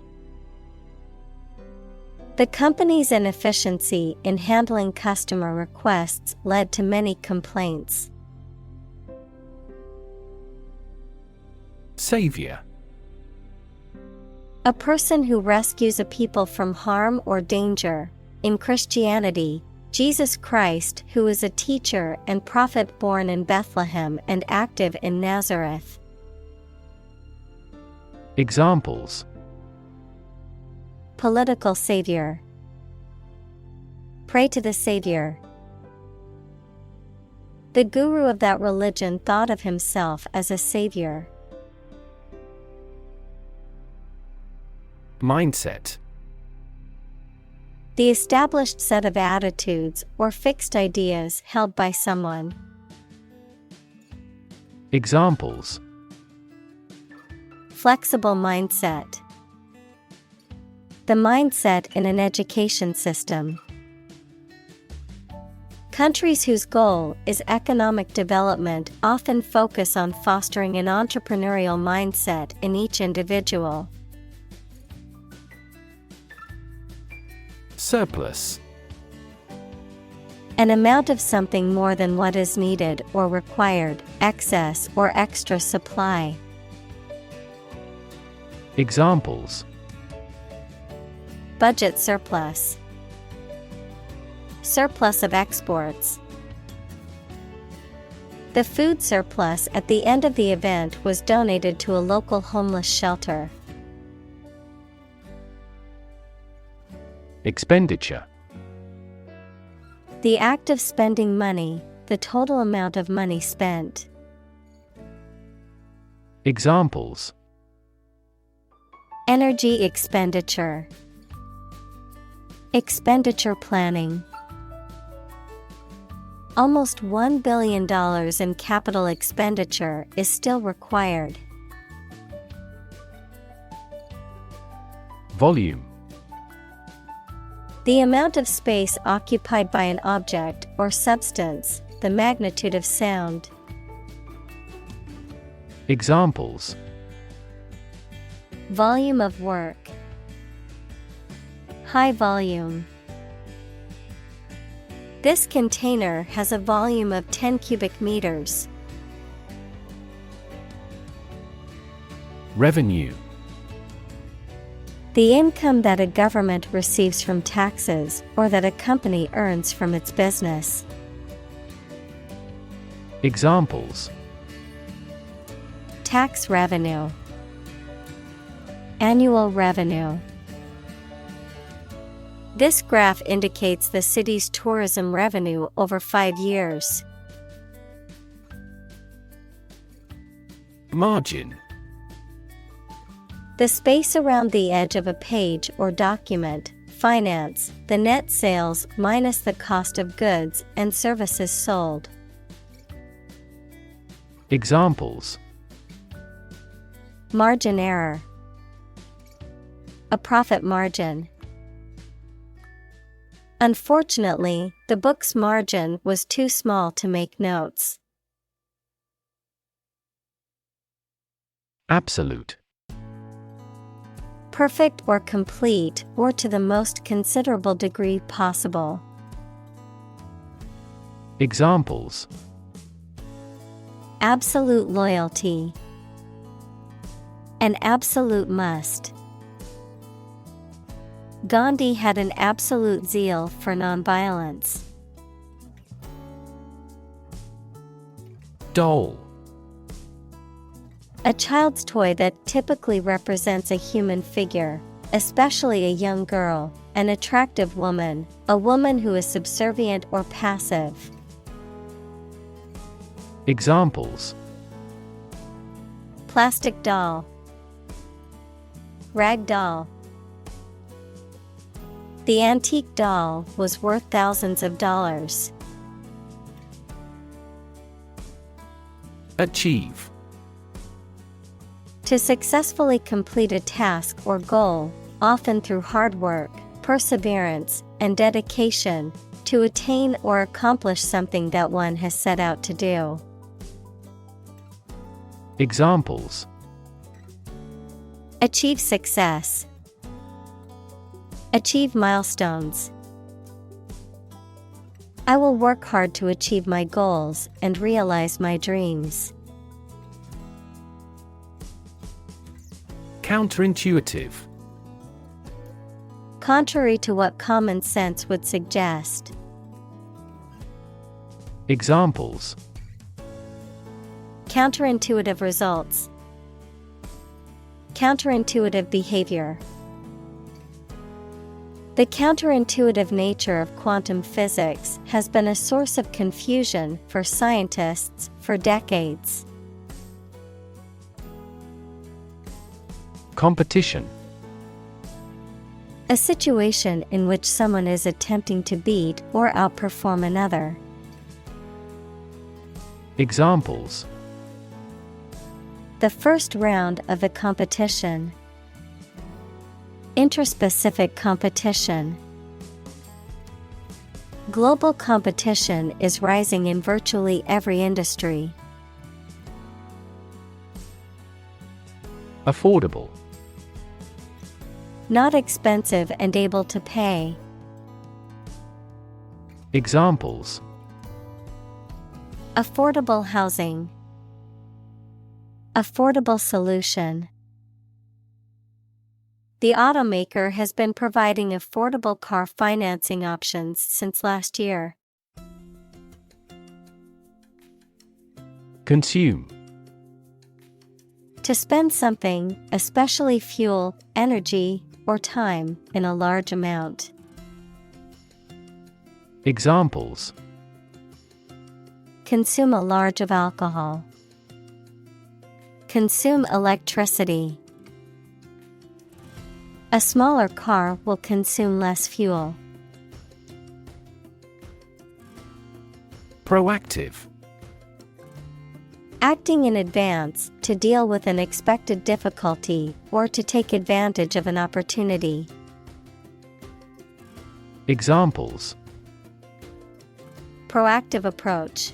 The company's inefficiency in handling customer requests led to many complaints. Savior. A person who rescues a people from harm or danger. In Christianity, Jesus Christ, who is a teacher and prophet born in Bethlehem and active in Nazareth. Examples: Political savior. Pray to the Savior. The guru of that religion thought of himself as a savior. Mindset. The established set of attitudes or fixed ideas held by someone. Examples: Flexible mindset. The mindset in an education system. Countries whose goal is economic development often focus on fostering an entrepreneurial mindset in each individual. Surplus. An amount of something more than what is needed or required, excess or extra supply. Examples: Budget surplus. Surplus of exports. The food surplus at the end of the event was donated to a local homeless shelter. Expenditure. The act of spending money, the total amount of money spent. Examples: Energy expenditure. Expenditure planning. Almost $1 billion in capital expenditure is still required. Volume. The amount of space occupied by an object or substance, the magnitude of sound. Examples: Volume of work. High volume. This container has a volume of 10 cubic meters. Revenue. The income that a government receives from taxes or that a company earns from its business. Examples: Tax revenue. Annual revenue. This graph indicates the city's tourism revenue over 5 years. Margin. The space around the edge of a page or document. Finance, the net sales minus the cost of goods and services sold. Examples: Margin error. A profit margin. Unfortunately, the book's margin was too small to make notes. Absolute. Perfect or complete, or to the most considerable degree possible. Examples: Absolute loyalty. An absolute must. Gandhi had an absolute zeal for nonviolence. Doll. A child's toy that typically represents a human figure, especially a young girl, an attractive woman, a woman who is subservient or passive. Examples: Plastic doll. Rag doll. The antique doll was worth thousands of dollars. Achieve. To successfully complete a task or goal, often through hard work, perseverance, and dedication, to attain or accomplish something that one has set out to do. Examples: Achieve success. Achieve milestones. I will work hard to achieve my goals and realize my dreams. Counterintuitive. Contrary to what common sense would suggest. Examples: Counterintuitive results. Counterintuitive behavior. The counterintuitive nature of quantum physics has been a source of confusion for scientists for decades. Competition. A situation in which someone is attempting to beat or outperform another. Examples: The first round of the competition. Interspecific competition. Global competition is rising in virtually every industry. Affordable. Not expensive and able to pay. Examples: Affordable housing. Affordable solution. The automaker has been providing affordable car financing options since last year. Consume. To spend something, especially fuel, energy, or time, in a large amount. Examples: Consume a large of alcohol. Consume electricity. A smaller car will consume less fuel. Proactive. Acting in advance to deal with an expected difficulty or to take advantage of an opportunity. Examples: Proactive approach.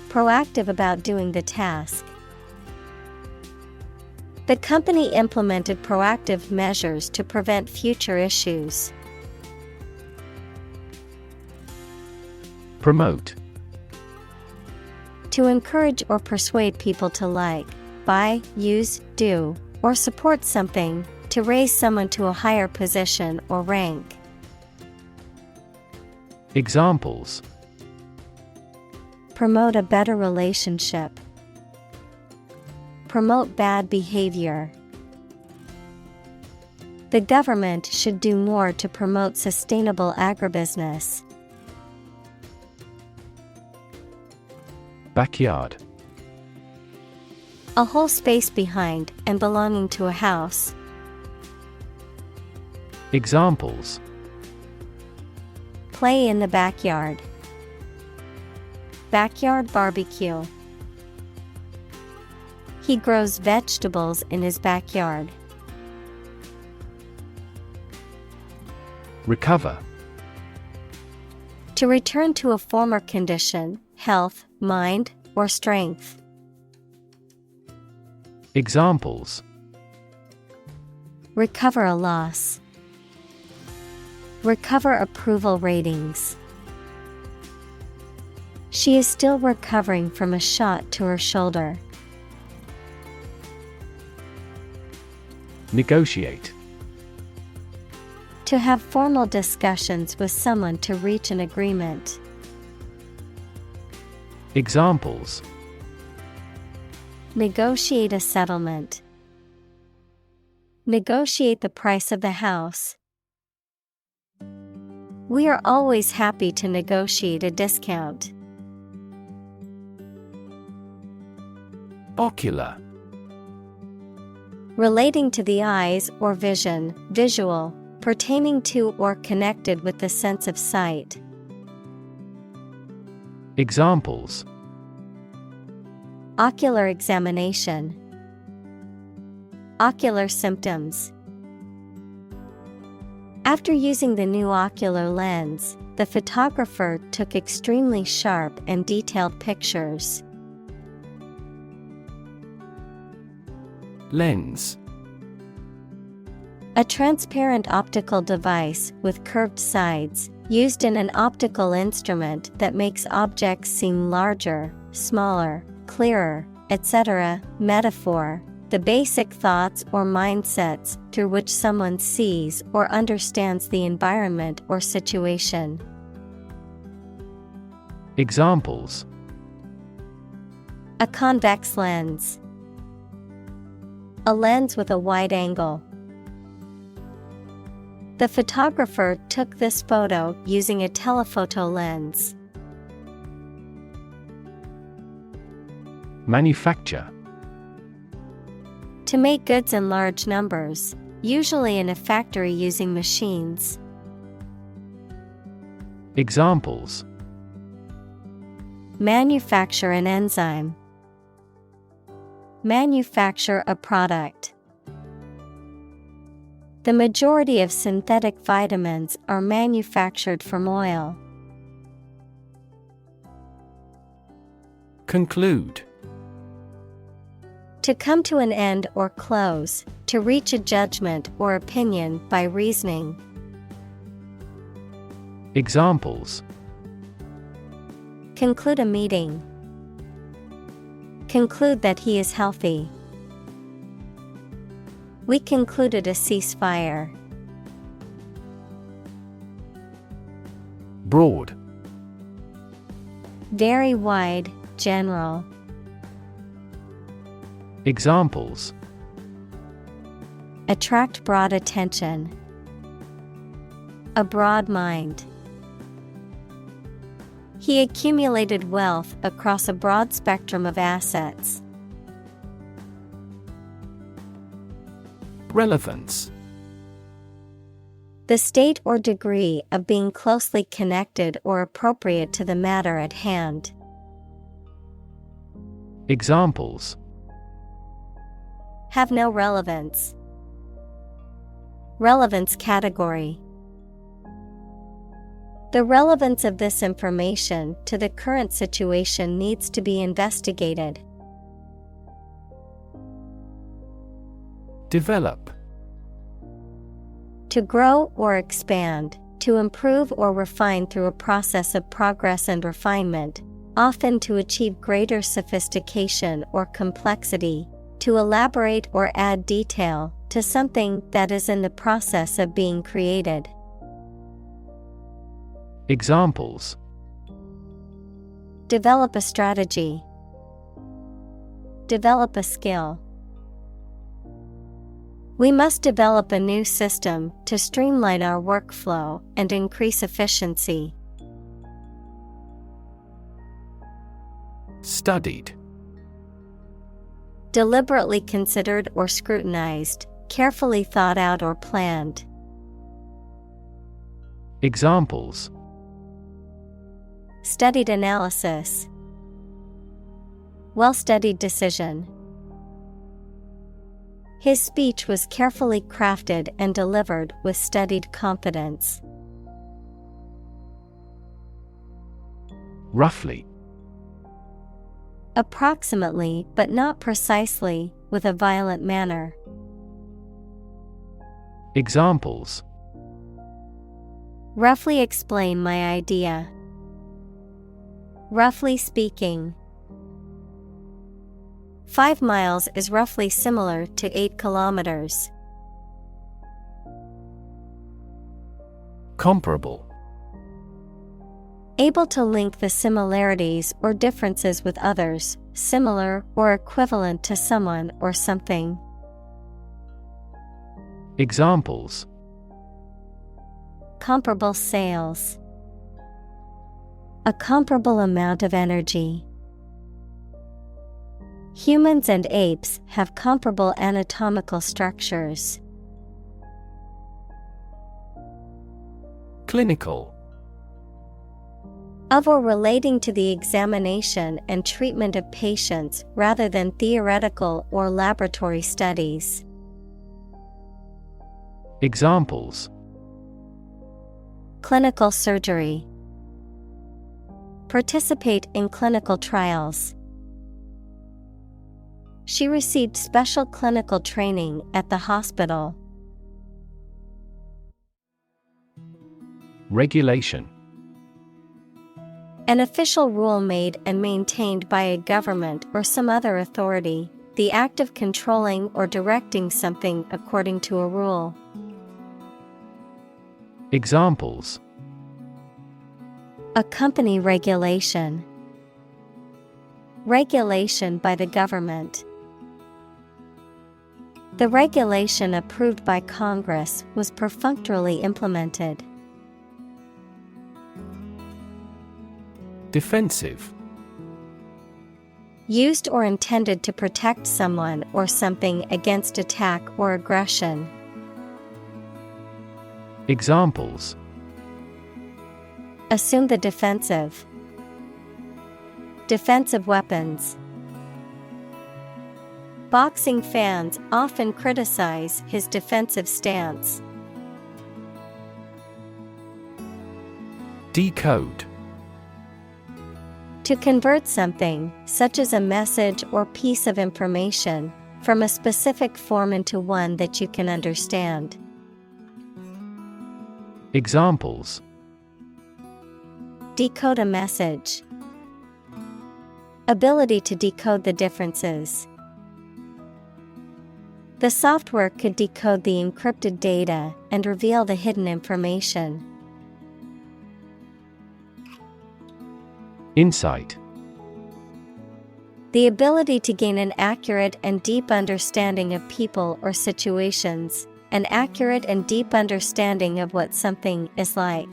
Proactive about doing the task. The company implemented proactive measures to prevent future issues. Promote. To encourage or persuade people to like, buy, use, do, or support something, to raise someone to a higher position or rank. Examples: Promote a better relationship. Promote bad behavior. The government should do more to promote sustainable agribusiness. Backyard. A whole space behind and belonging to a house. Examples: Play in the backyard. Backyard barbecue. He grows vegetables in his backyard. Recover. To return to a former condition, health, mind, or strength. Examples: Recover a loss. Recover approval ratings. She is still recovering from a shot to her shoulder. Negotiate. To have formal discussions with someone to reach an agreement. Examples: Negotiate a settlement. Negotiate the price of the house. We are always happy to negotiate a discount. Ocular. Relating to the eyes or vision, visual, pertaining to or connected with the sense of sight. Examples: Ocular examination. Ocular symptoms. After using the new ocular lens, the photographer took extremely sharp and detailed pictures. Lens. A transparent optical device with curved sides, used in an optical instrument that makes objects seem larger, smaller, clearer, etc. Metaphor. The basic thoughts or mindsets through which someone sees or understands the environment or situation. Examples. A convex lens. A lens with a wide angle. The photographer took this photo using a telephoto lens. Manufacture. To make goods in large numbers, usually in a factory using machines. Examples. Manufacture an enzyme. Manufacture a product. The majority of synthetic vitamins are manufactured from oil. Conclude. To come to an end or close, to reach a judgment or opinion by reasoning. Examples. Conclude a meeting. Conclude that he is healthy. We concluded a ceasefire. Broad. Very wide, general. Examples. Attract broad attention. A broad mind. He accumulated wealth across a broad spectrum of assets. Relevance. The state or degree of being closely connected or appropriate to the matter at hand. Examples. Have no relevance. Relevance category. The relevance of this information to the current situation needs to be investigated. Develop. To grow or expand, to improve or refine through a process of progress and refinement, often to achieve greater sophistication or complexity, to elaborate or add detail to something that is in the process of being created. Examples. Develop a strategy. Develop a skill. We must develop a new system to streamline our workflow and increase efficiency. Studied. Deliberately considered or scrutinized, carefully thought out or planned. Examples. Studied analysis. Well-studied decision. His speech was carefully crafted and delivered with studied confidence. Roughly. Approximately, but not precisely, with a violent manner. Examples. Roughly explain my idea. Roughly speaking. 5 miles is roughly similar to 8 kilometers. Comparable. Able to link the similarities or differences with others, similar or equivalent to someone or something. Examples. Comparable sales. A comparable amount of energy. Humans and apes have comparable anatomical structures. Clinical. Of or relating to the examination and treatment of patients rather than theoretical or laboratory studies. Examples: clinical surgery, participate in clinical trials. She received special clinical training at the hospital. Regulation: an official rule made and maintained by a government or some other authority, the act of controlling or directing something according to a rule. Examples: a company regulation, regulation by the government. The regulation approved by Congress was perfunctorily implemented. Defensive: used or intended to protect someone or something against attack or aggression. Examples: assume the defensive, defensive weapons. Boxing fans often criticize his defensive stance. Decode: to convert something, such as a message or piece of information, from a specific form into one that you can understand. Examples: decode a message, ability to decode the differences. The software could decode the encrypted data and reveal the hidden information. Insight: the ability to gain an accurate and deep understanding of people or situations, an accurate and deep understanding of what something is like.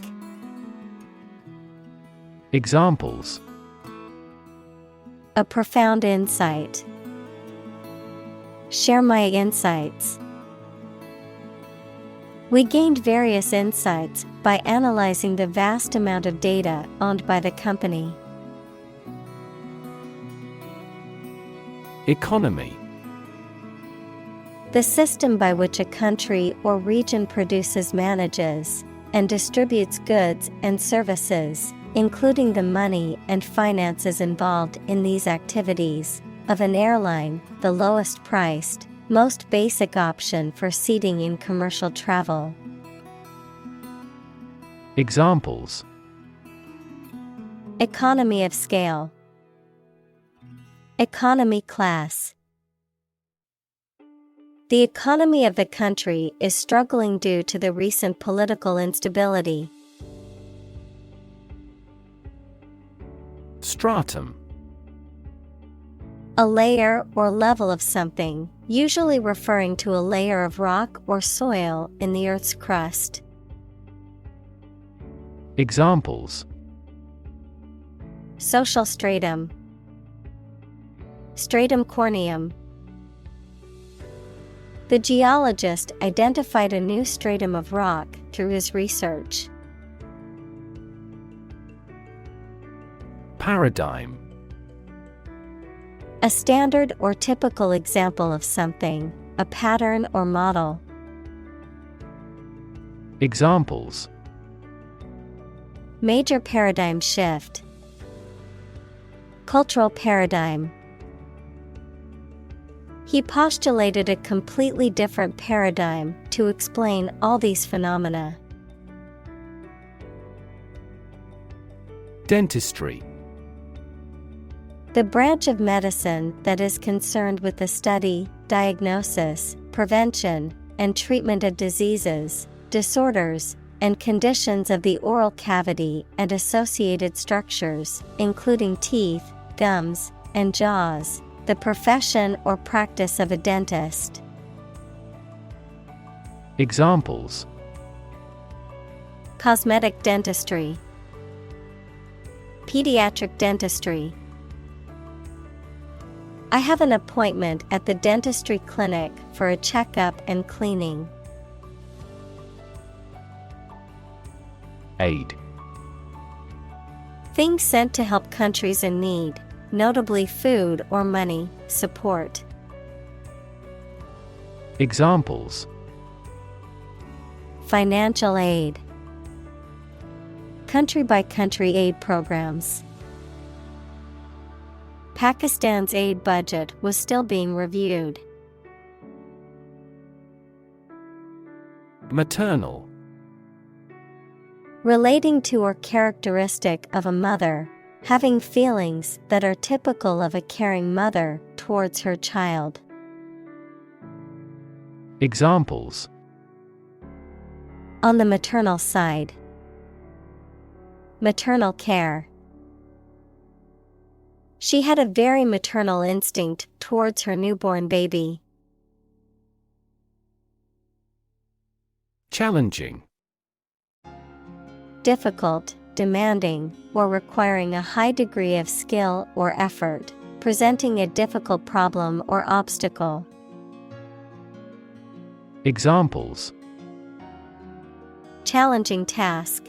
Examples: a profound insight, share my insights. We gained various insights by analyzing the vast amount of data owned by the company. Economy: the system by which a country or region produces, manages, and distributes goods and services, including the money and finances involved in these activities, of an airline, the lowest priced, most basic option for seating in commercial travel. Examples: economy of scale, economy class. The economy of the country is struggling due to the recent political instability. Stratum: a layer or level of something, usually referring to a layer of rock or soil in the Earth's crust. Examples: social stratum, stratum corneum. The geologist identified a new stratum of rock through his research. Paradigm: a standard or typical example of something, a pattern or model. Examples: major paradigm shift, cultural paradigm. He postulated a completely different paradigm to explain all these phenomena. Dentistry: the branch of medicine that is concerned with the study, diagnosis, prevention, and treatment of diseases, disorders, and conditions of the oral cavity and associated structures, including teeth, gums, and jaws. The profession or practice of a dentist. Examples: cosmetic dentistry, pediatric dentistry. I have an appointment at the dentistry clinic for a checkup and cleaning. Aid: Things sent to help countries in need, notably food or money, support. Examples: Financial aid. Country-by-country aid programs. Pakistan's aid budget was still being reviewed. Maternal. Relating to or characteristic of a mother, having feelings that are typical of a caring mother towards her child. Examples: On the maternal side. Maternal care. She had a very maternal instinct towards her newborn baby. Challenging. Difficult, demanding, or requiring a high degree of skill or effort, presenting a difficult problem or obstacle. Examples: Challenging task.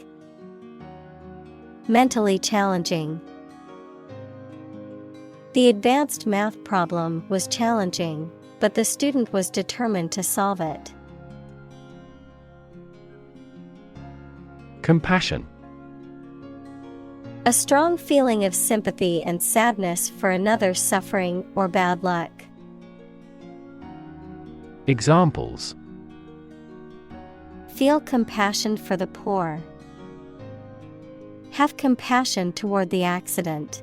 Mentally challenging. The advanced math problem was challenging, but the student was determined to solve it. Compassion. A strong feeling of sympathy and sadness for another's suffering or bad luck. Examples: Feel compassion for the poor. Have compassion toward the accident.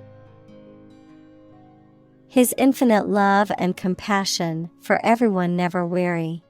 His infinite love and compassion for everyone never weary.